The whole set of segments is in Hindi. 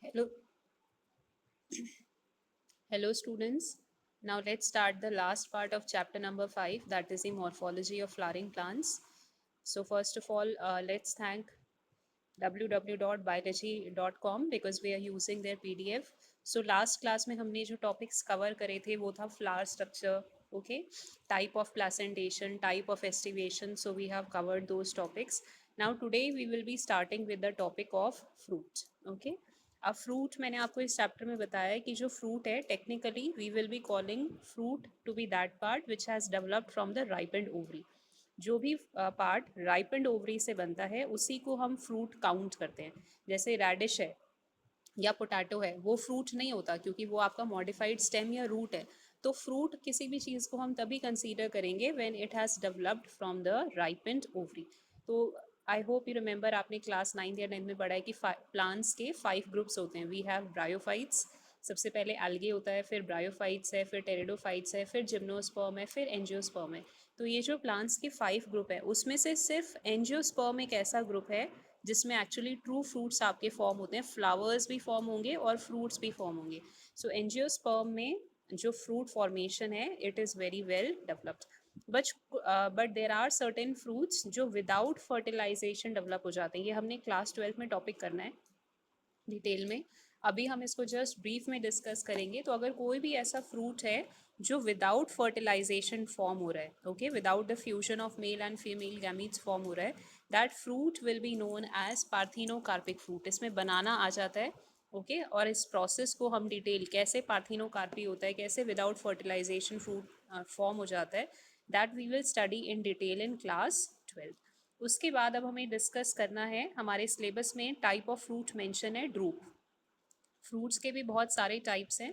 Hello, hello students. Now let's start the last part of chapter number 5, that is the morphology of flowering plants. So first of all, let's thank www.biology.com because we are using their PDF. So last class में हमने जो topics cover करे थे वो था flower structure, okay, type of placentation, type of estivation. So we have covered those topics. Now today we will be starting with the topic of fruit, okay. अब फ्रूट मैंने आपको इस चैप्टर में बताया है कि जो फ्रूट है technically we will be calling fruit to be that part which has developed from the ripened ovary. जो भी पार्ट राइपेंड ओवरी से बनता है उसी को हम फ्रूट काउंट करते हैं। जैसे रेडिश है या पोटैटो है वो फ्रूट नहीं होता क्योंकि वो आपका मॉडिफाइड स्टेम या रूट है। तो फ्रूट किसी भी चीज़ को हम तभी कंसीडर करेंगे when it has developed from the ripened ovary. तो आई होप यू रिमेंबर आपने क्लास 9th या 10th में पढ़ा है कि प्लांट्स के 5 ग्रुप्स होते हैं। वी हैव ब्रायोफाइट्स, सबसे पहले एल्गे होता है, फिर ब्रायोफाइट्स है, फिर टेरिडोफाइट्स है, फिर जिम्नोस्पर्म है, फिर एंजियोस्पर्म है। तो ये जो प्लांट्स के 5 ग्रुप है उसमें से सिर्फ एंजियोस्पर्म एक ऐसा ग्रुप है जिसमें एक्चुअली ट्रू फ्रूट्स आपके फॉर्म होते हैं, फ्लावर्स भी फॉर्म होंगे और फ्रूट्स भी फॉर्म होंगे। सो एंजियोस्पर्म में जो फ्रूट फॉर्मेशन है it is very well developed. But but there are certain fruits जो विदाउट फर्टिलाइजेशन डेवलप हो जाते हैं। ये हमने क्लास 12th में टॉपिक करना है डिटेल में। अभी हम इसको जस्ट ब्रीफ में डिस्कस करेंगे। तो अगर कोई भी ऐसा फ्रूट है जो विदाउट फर्टिलाइजेशन फॉर्म हो रहा है, okay, without the fusion of male and female gametes form हो रहा है, that fruit will be known as parthenocarpic fruit. इसमें बनाना आ जाता है, ओके और इस प्रोसेस को हम डिटेल कैसे पार्थिनोकार्पी होता है, कैसे विदाउट फर्टिलाइजेशन फ्रूट फॉर्म हो जाता है, that we will study in detail in class 12। उसके बाद अब हमें डिस्कस करना है, हमारे सिलेबस में टाइप ऑफ फ्रूट मेंशन है ड्रूप। फ्रूट्स के भी बहुत सारे टाइप्स हैं,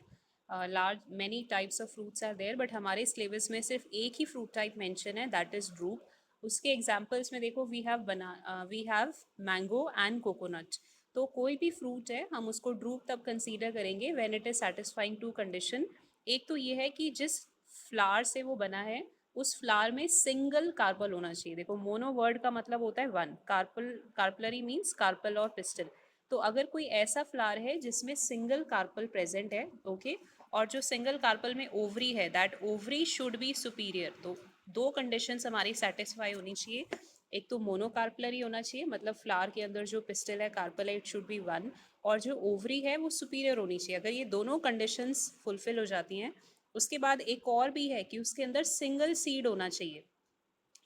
large many types of fruits are there, but हमारे सिलेबस में सिर्फ एक ही फ्रूट टाइप मेंशन है, दैट इज़ ड्रूप। उसके एग्जांपल्स में देखो, we have mango and coconut. तो कोई भी फ्रूट है हम उसको ड्रूप तब कंसीडर करेंगे when it is satisfying two condition. एक तो ये है कि जिस फ्लावर से वो बना है उस फ्लावर में सिंगल कार्पल होना चाहिए। देखो मोनो वर्ड का मतलब होता है one, carpel carpellary means carpel और पिस्टल। तो अगर कोई ऐसा फ्लावर है जिसमें सिंगल कार्पल प्रेजेंट है, ओके, और जो सिंगल कार्पल में ओवरी है that ovary should be superior. तो दो कंडीशंस हमारी सेटिस्फाई होनी चाहिए। एक तो मोनोकार्पलरी होना चाहिए, मतलब फ्लावर के अंदर जो पिस्टल है कार्पल है इट शुड बी वन, और जो ओवरी है वो सुपीरियर होनी चाहिए। अगर ये दोनों कंडीशंस फुलफिल हो जाती हैं, उसके बाद एक और भी है कि उसके अंदर सिंगल सीड होना चाहिए।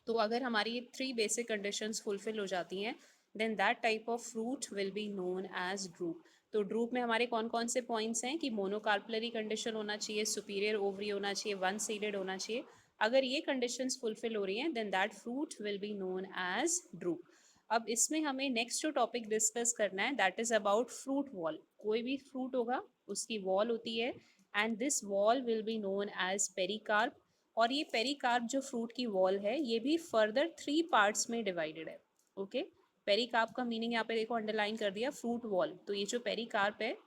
तो अगर हमारी ये 3 बेसिक कंडीशंस फुलफिल हो जाती हैं then that type of fruit will be known as drupe. तो ड्रूप में हमारे कौन कौन से पॉइंट्स हैं कि मोनोकार्पलरी कंडीशन होना चाहिए, सुपीरियर ओवरी होना चाहिए, वन सीडेड होना चाहिए। अगर ये कंडीशंस फुलफिल हो रही हैं then that fruit will be known as drupe. अब इसमें हमें नेक्स्ट जो टॉपिक डिस्कस करना है that is about fruit wall. कोई भी फ्रूट होगा उसकी वॉल होती है and this wall will be known as pericarp. और ये पेरिकार्प जो फ्रूट की वॉल है ये भी फर्दर 3 पार्ट्स में डिवाइडेड है, ओके। पेरिकार्प का मीनिंग यहाँ पे देखो अंडरलाइन कर दिया, फ्रूट वॉल। तो ये जो पेरिकार्प है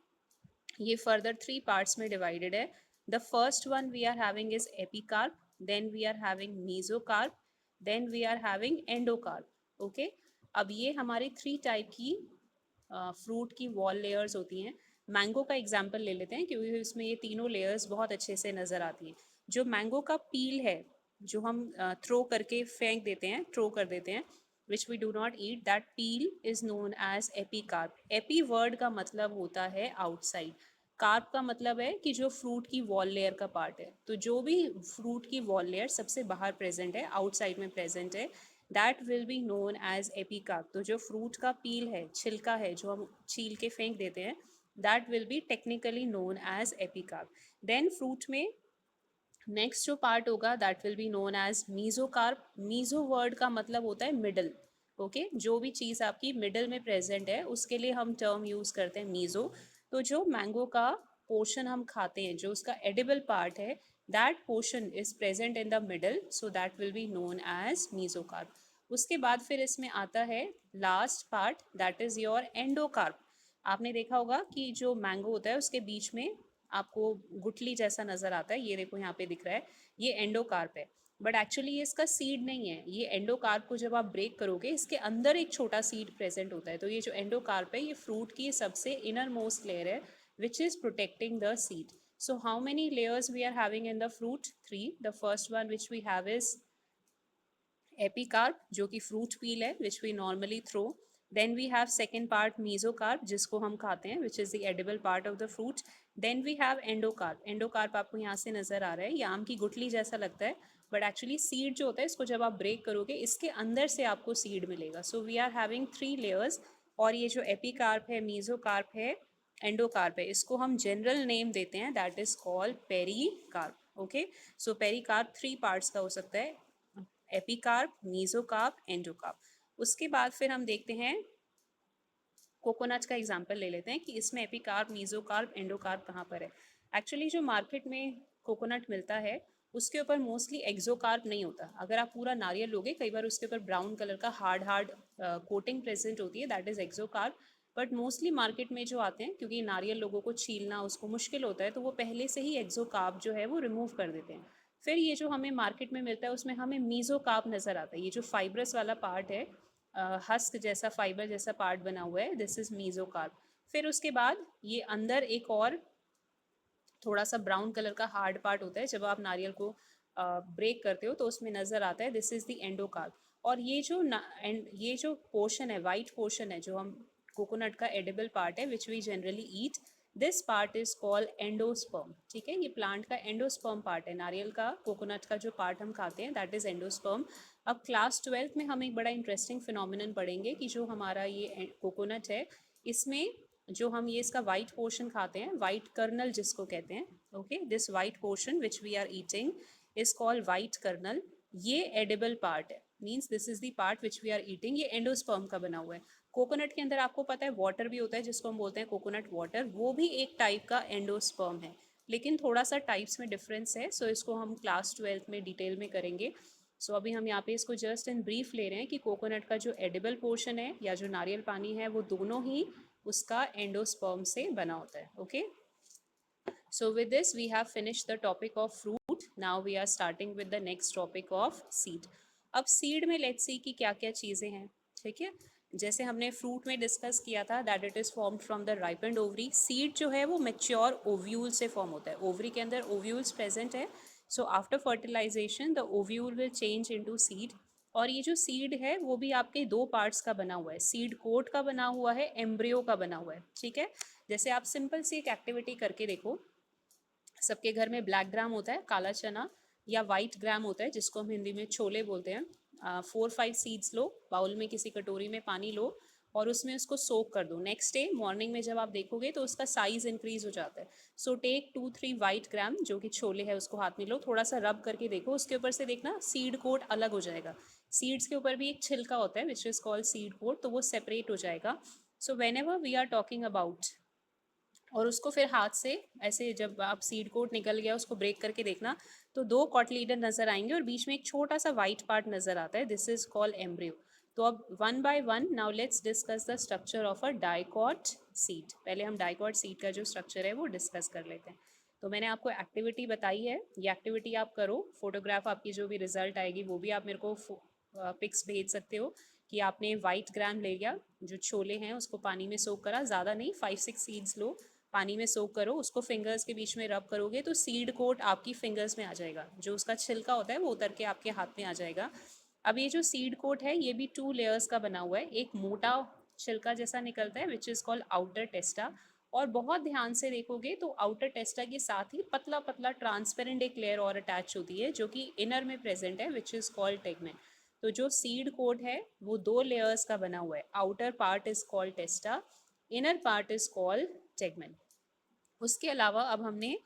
ये फर्दर 3 पार्ट्स में डिवाइडेड है। The first one we are having is epicarp, then we are having mesocarp, then we are having endocarp, okay. अब ये हमारी 3 टाइप की फ्रूट की वॉल लेयर्स होती हैं। मैंगो का एग्जाम्पल ले लेते हैं क्योंकि इसमें ये तीनों लेयर्स बहुत अच्छे से नज़र आती हैं। जो मैंगो का पील है जो हम थ्रो करके फेंक देते हैं, थ्रो कर देते हैं, which we do not eat, that peel is known as epicarp. Epi word का मतलब होता है आउटसाइड, कार्प का मतलब है कि जो फ्रूट की वॉल लेयर का पार्ट है। तो जो भी फ्रूट की वॉल लेयर सबसे बाहर प्रेजेंट है, आउटसाइड में प्रेजेंट है, that will be known as epicarp. तो जो फ्रूट का पील है, छिलका है जो हम छील के फेंक देते हैं, that will be technically known as epicarp. Then fruit में नेक्स्ट जो पार्ट होगा that will be known as mesocarp. Meso word का मतलब होता है मिडल, ओके। जो भी चीज़ आपकी मिडल में प्रेजेंट है उसके लिए हम टर्म यूज़ करते हैं मीजो। तो जो मैंगो का पोर्शन हम खाते हैं, जो उसका एडिबल पार्ट है, that portion is present in the middle, so that will be known as mesocarp. उसके बाद फिर इसमें आता है last part that is your endocarp. आपने देखा होगा कि जो मैंगो होता है उसके बीच में आपको गुठली जैसा नज़र आता है, ये देखो यहाँ पे दिख रहा है, ये एंडोकार्प है। बट एक्चुअली ये इसका सीड नहीं है। ये एंडोकार्प को जब आप ब्रेक करोगे, इसके अंदर एक छोटा सीड प्रेजेंट होता है। तो ये जो एंडोकार्प है, ये फ्रूट की सबसे इनर मोस्ट लेयर है which is protecting the seed. So how many layers we are having in the fruit? Three. The first one which we have is epicarp, जो कि फ्रूट पील है, which we normally throw. Then we have second part mesocarp, जिसको हम खाते हैं, which is the edible part of the fruit. Then we have endocarp. Endocarp आपको यहाँ से नजर आ रहा है, ये आम की गुठली जैसा लगता है, बट एक्चुअली सीड जो होता है, इसको जब आप ब्रेक करोगे, इसके अंदर से आपको सीड मिलेगा. So we are having three layers. और ये जो एपिकार्प है, मीजोकार्प है, एंडोकार्प है, इसको हम जनरल नेम देते हैं, that is called pericarp. Okay, so pericarp three parts का हो सकता है, एपिकार्प, मीजोकार्प, एंडोकार्प. उसके बाद फिर हम देखते हैं कोकोनट का एग्जांपल ले लेते हैं कि इसमें एपिकार्प, मीजोकार्प, एंडोकार्प कहाँ पर है. एक्चुअली जो मार्केट में कोकोनट मिलता है, उसके ऊपर मोस्टली एक्सोकार्प नहीं होता. अगर आप पूरा नारियल लोगे, कई बार उसके ऊपर ब्राउन कलर का हार्ड हार्ड कोटिंग प्रेजेंट होती है, that is एक्सोकार्प. But mostly market में जो आते हैं, क्योंकि नारियल लोगों को छीलना उसको मुश्किल होता है, तो वो पहले से ही एक्सोकार्प जो है वो रिमूव कर देते हैं. फिर ये जो हमें मार्केट में मिलता है, उसमें हमें मीजोकार्प नज़र आता है. ये जो फाइब्रस वाला पार्ट है, हस्क जैसा, फाइबर जैसा पार्ट बना हुआ है, दिस इज मीजोकार्प. फिर उसके बाद ये अंदर एक और थोड़ा सा ब्राउन कलर का हार्ड पार्ट होता है, जब आप नारियल को ब्रेक करते हो तो उसमें नज़र आता है, दिस इज द एंडोकार्प. और ये जो पोर्शन है, वाइट पोर्शन है, जो हम कोकोनट का एडिबल पार्ट है, which we generally eat, this part is called endosperm. ठीक है, ये प्लांट का एंडोस्पर्म पार्ट है. नारियल का, कोकोनट का जो पार्ट हम खाते हैं, दैट इज एंडोस्पर्म. अब क्लास 12th में हम एक बड़ा इंटरेस्टिंग फिनोमिनन पढ़ेंगे कि जो हमारा ये कोकोनट है, इसमें जो हम ये इसका वाइट पोर्शन खाते हैं, वाइट कर्नल जिसको कहते हैं, okay, this white portion which we are eating is called white kernel. ये एडिबल पार्ट है, means this is the part which we are eating. ये एंडोस्पर्म का बना हुआ है. कोकोनट के अंदर आपको पता है वाटर भी होता है, जिसको हम बोलते हैं कोकोनट वाटर, वो भी एक टाइप का एंडोस्पर्म है, लेकिन थोड़ा सा टाइप्स में डिफरेंस है. सो इसको हम क्लास 12th में डिटेल में करेंगे. सो अभी हम यहाँ पे इसको जस्ट इन ब्रीफ ले रहे हैं कि कोकोनट का जो एडिबल पोर्शन है, या जो नारियल पानी है, वो दोनों ही उसका एंडोस्पर्म से बना होता है. Okay, so with this we have finished the topic of fruit. Now we are starting with the next topic of seed. अब सीड में लेट्स सी कि क्या क्या चीज़ें हैं. ठीक है, जैसे हमने फ्रूट में डिस्कस किया था that it is formed from the ripened ovary. Seed जो है वो मेच्योर ओव्यूल से फॉर्म होता है. ओवरी के अंदर ओव्यूल्स प्रेजेंट है. So after fertilization the ovule will change into seed. और ये जो सीड है वो भी आपके दो पार्ट्स का बना हुआ है. सीड कोट का बना हुआ है, एम्ब्रियो का बना हुआ है. ठीक है, जैसे आप सिंपल सी एक एक्टिविटी करके देखो. सबके घर में ब्लैक ग्राम होता है, काला चना, या वाइट ग्राम होता है, जिसको हम हिंदी में छोले बोलते हैं. 4-5 सीड्स लो, बाउल में किसी कटोरी में पानी लो, और उसमें उसको सोक कर दो. नेक्स्ट डे मॉर्निंग में जब आप देखोगे तो उसका साइज इंक्रीज हो जाता है. सो टेक 2-3 वाइट ग्राम, जो कि छोले है, उसको हाथ में लो, थोड़ा सा रब करके देखो, उसके ऊपर से देखना सीड कोट अलग हो जाएगा. सीड्स के ऊपर भी एक छिलका होता है which is called seed coat, तो वो सेपरेट हो जाएगा. So whenever we are talking about, और उसको फिर हाथ से ऐसे, जब आप सीड कोट निकल गया उसको ब्रेक करके देखना, तो दो कॉटलीडर नजर आएंगे और बीच में एक छोटा सा वाइट पार्ट नजर आता है, दिस इज कॉल्ड एम्ब्रियो. तो अब one by one now let's discuss the structure of a dicot seed. पहले हम डाइकॉट सीड का जो स्ट्रक्चर है वो डिस्कस कर लेते हैं. तो मैंने आपको एक्टिविटी बताई है, ये एक्टिविटी आप करो. फोटोग्राफ आपकी जो भी रिजल्ट आएगी वो भी आप मेरे को पिक्स भेज सकते हो कि आपने वाइट ग्राम ले लिया, जो छोले हैं उसको पानी में सोक करा, ज़्यादा नहीं, 5-6 सीड्स लो, पानी में सोक करो, उसको फिंगर्स के बीच में रब करोगे तो सीड कोट आपकी फिंगर्स में आ जाएगा. जो उसका छिलका होता है वो उतर के आपके हाथ में आ जाएगा. अब ये जो सीड कोट है ये भी 2 लेयर्स का बना हुआ है. एक मोटा छिलका जैसा निकलता है विच इज़ कॉल्ड आउटर टेस्टा, और बहुत ध्यान से देखोगे तो आउटर टेस्टा के साथ ही पतला पतला ट्रांसपेरेंट एक लेयर और अटैच होती है, जो कि इनर में प्रेजेंट है, विच इज़ कॉल्ड टेगमेन. तो जो सीड कोट है वो 2 लेयर्स का बना हुआ है. Outer part is called टेस्टा, inner part is called tegmen. उसके अलावा अब हमने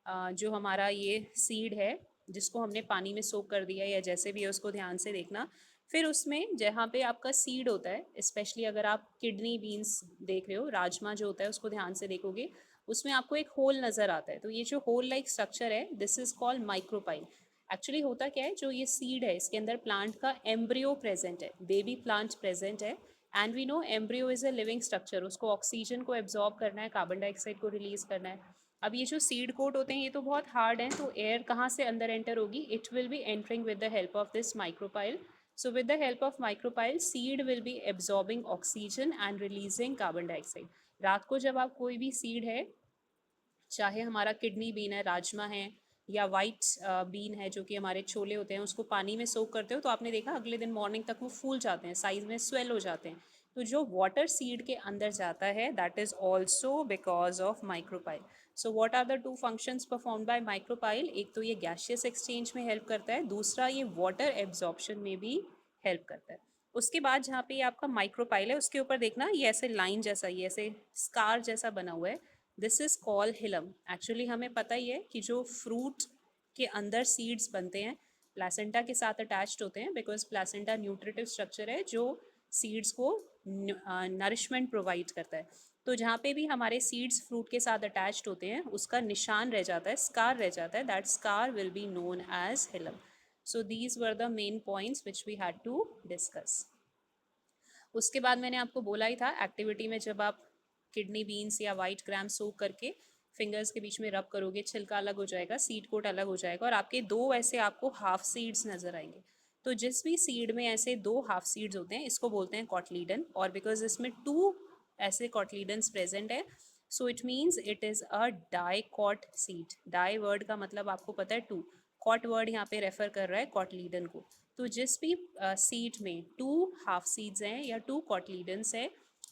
जो हमारा ये सीड है, जिसको हमने पानी में सोक कर दिया या जैसे भी है, उसको ध्यान से देखना. फिर उसमें जहाँ पे आपका सीड होता है, स्पेशली अगर आप किडनी बीन्स देख रहे हो, राजमा जो होता है, उसको ध्यान से देखोगे, उसमें आपको एक होल नज़र आता है. तो ये जो होल लाइक स्ट्रक्चर है, this is called micropyle. Actually होता क्या है, जो ये सीड है इसके अंदर प्लांट का एम्ब्रियो प्रेजेंट है, बेबी प्लांट प्रेजेंट है. And we know embryo is a living structure, उसको ऑक्सीजन को एब्जॉर्ब करना है, कार्बन डाइऑक्साइड को रिलीज करना है. अब ये जो सीड कोट होते हैं ये तो बहुत हार्ड हैं, तो एयर कहाँ से अंदर एंटर होगी, it will be entering with the help of this micropyle. So with the help of micropyle, seed will be absorbing oxygen and releasing carbon dioxide. रात को जब आप कोई भी सीड है, चाहे हमारा किडनी बीन है, राजमा है, या वाइट बीन है जो कि हमारे छोले होते हैं, उसको पानी में सोक करते हो तो आपने देखा अगले दिन मॉर्निंग तक वो फूल जाते हैं, साइज में स्वेल हो जाते हैं. तो जो वाटर सीड के अंदर जाता है that is also because of micropyle. So what are the two functions performed by micropyle? एक तो ये गैसियस एक्सचेंज में हेल्प करता है, दूसरा ये वाटर एब्जॉर्प्शन में भी हेल्प करता है. उसके बाद जहाँ पे ये आपका माइक्रोपाइल है उसके ऊपर देखना ये ऐसे लाइन जैसा, ये ऐसे स्कार जैसा बना हुआ है, this is call hilum. Actually हमें पता ही है कि जो फ्रूट के अंदर सीड्स बनते हैं प्लासेंटा के साथ अटैच्ड होते हैं, बिकॉज प्लासेंटा न्यूट्रिटिव स्ट्रक्चर है जो सीड्स को नरिशमेंट प्रोवाइड करता है. तो जहाँ पे भी हमारे सीड्स फ्रूट के साथ अटैच्ड होते हैं उसका निशान रह जाता है, स्कार रह जाता है, that scar will be known as hilum. So these were the main points which we had to discuss. उसके बाद मैंने आपको बोला ही था एक्टिविटी में, जब आप किडनी बीन्स या वाइट ग्राम सोक करके फिंगर्स के बीच में रब करोगे, छिलका अलग हो जाएगा, सीड कोट अलग हो जाएगा, और आपके दो ऐसे आपको हाफ सीड्स नजर आएंगे. तो जिस भी सीड में ऐसे दो हाफ सीड्स होते हैं इसको बोलते हैं कॉटलीडन, और बिकॉज इसमें टू ऐसे कॉटलीडन्स प्रेजेंट है, so it means it is a dicot seed. Di word का मतलब आपको पता है टू, कॉट वर्ड यहाँ पे रेफर कर रहा है कॉटलीडन को. तो जिस भी सीड में टू हाफ सीड्स हैं या टू कॉटलीडन्स है,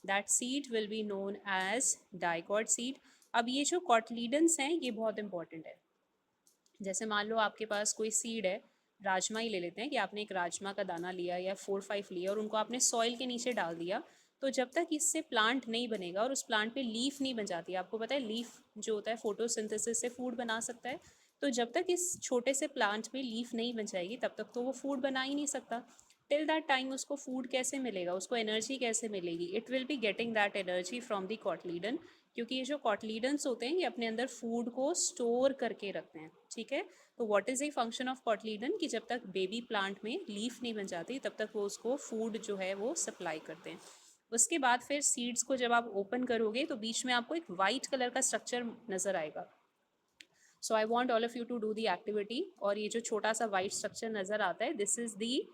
that seed will be known as dicot seed. अब ये जो कॉटलीडन्स हैं ये बहुत इंपॉर्टेंट है. जैसे मान लो आपके पास कोई सीड है, राजमा ही ले लेते हैं कि आपने एक राजमा का दाना लिया या 4-5 लिया और उनको आपने सॉइल के नीचे डाल दिया, तो जब तक इससे प्लांट नहीं बनेगा और उस प्लांट पे लीफ नहीं बन जाती, आपको पता है लीफ जो होता है फोटोसिंथेसिस से फूड बना सकता है, तो जब तक इस छोटे से प्लांट में लीफ नहीं बन जाएगी तब तक तो वो फूड बना ही नहीं सकता. टिल दैट टाइम उसको फूड कैसे मिलेगा, उसको एनर्जी कैसे मिलेगी, it will be getting that energy from the cotyledon, क्योंकि ये जो कॉटलीडन्स होते हैं ये अपने अंदर फूड को स्टोर करके रखते हैं. ठीक है. तो what is the function of cotyledon, कि जब तक बेबी प्लांट में लीफ नहीं बन जाती तब तक वो उसको फूड जो है वो सप्लाई करते हैं. उसके बाद फिर सीड्स को जब आप ओपन करोगे तो बीच में आपको एक वाइट कलर का स्ट्रक्चर नज़र आएगा. So I want all of you to do the activity. और ये जो छोटा सा वाइट स्ट्रक्चर नज़र आता है this is the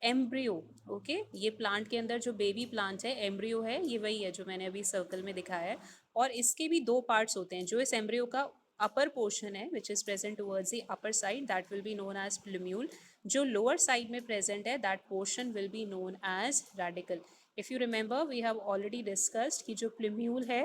embryo. Okay, ये प्लांट के अंदर जो बेबी प्लांट है एम्ब्रियो है, ये वही है जो मैंने अभी सर्कल में दिखाया है. और इसके भी दो पार्ट्स होते हैं. जो इस एम्ब्रियो का अपर पोर्शन है which is present towards the upper side that will be known as plumule. जो लोअर साइड में प्रेजेंट है that portion will be known as radicle. If you remember we have already discussed कि जो प्लूम्यूल है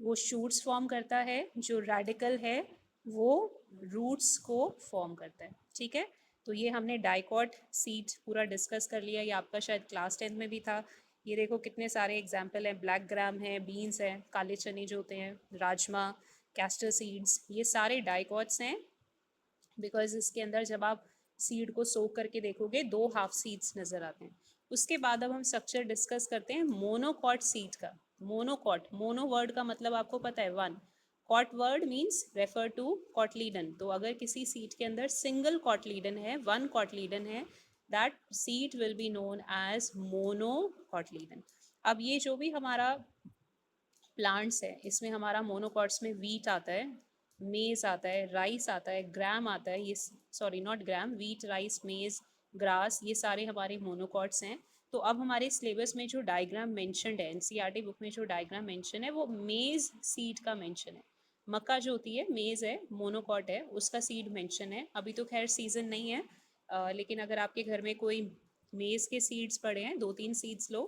वो शूट्स फॉर्म करता है, जो रेडिकल है वो रूट्स को फॉर्म करता है. ठीक है. तो ये हमने डाइकॉट सीड पूरा डिस्कस कर लिया, ये आपका शायद क्लास 10 में भी था. ये देखो कितने सारे एग्जाम्पल हैं, ब्लैक ग्राम है, बीन्स हैं, काले चने जो होते हैं, राजमा, कैस्टर सीड्स, ये सारे डाइकॉट्स हैं. बिकॉज इसके अंदर जब आप सीड को सोक करके देखोगे दो हाफ सीड्स नज़र आते हैं. उसके बाद अब हम स्ट्रक्चर डिस्कस करते हैं मोनोकॉट सीड का. मोनोकॉट, मोनो वर्ड का मतलब आपको पता है one, cot word means refer to cotyledon. तो अगर किसी सीड के अंदर सिंगल कॉटलीडन है, वन कॉटलीडन है, that seed will be known as monocotyledon. अब ये जो भी हमारा प्लांट्स है इसमें हमारा मोनोकॉट्स में वीट आता है, मेज आता है, राइस आता है, ग्राम आता है, ये sorry not gram, wheat, rice, मेज, ग्रास, ये सारे हमारे मोनोकॉट्स हैं. तो अब हमारे सिलेबस में जो डायग्राम मेंशनड है, एनसीईआरटी बुक में जो डायग्राम मेंशन है वो मेज सीड का मेंशन है. मक्का जो होती है मेज है, मोनोकॉट है, उसका सीड मेंशन है. अभी तो खैर सीजन नहीं है, लेकिन अगर आपके घर में कोई मेज के सीड्स पड़े हैं, 2-3 seeds low,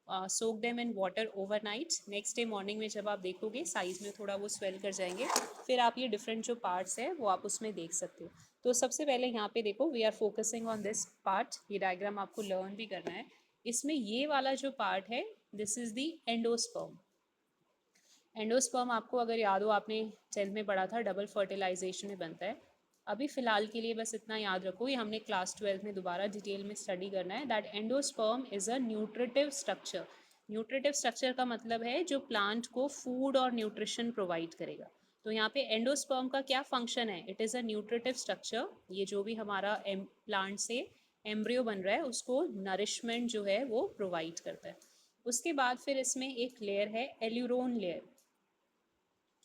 soak them in water overnight. Next day morning में जब आप देखोगे साइज़ में थोड़ा वो स्वेल कर जाएंगे, फिर आप ये डिफरेंट जो पार्ट्स है वो आप उसमें देख सकते हो. तो सबसे पहले यहाँ पे देखो we are focusing on this part, ये डायग्राम आपको लर्न भी करना है. इसमें ये वाला जो पार्ट है this is the endosperm. Endosperm आपको अगर याद हो आपने 10th में पढ़ा था, डबल फर्टिलाइजेशन में बनता है. अभी फ़िलहाल के लिए बस इतना याद रखो, ये हमने क्लास 12 में दोबारा डिटेल में स्टडी करना है, that endosperm is a nutritive structure. Nutritive structure का मतलब है जो प्लांट को फूड और न्यूट्रिशन प्रोवाइड करेगा. तो यहाँ पे एंडोस्पर्म का क्या फंक्शन है, it is a nutritive structure. ये जो भी हमारा प्लांट से एम्ब्रियो बन रहा है उसको नरिशमेंट जो है वो प्रोवाइड करता है. उसके बाद फिर इसमें एक लेयर है aleurone layer.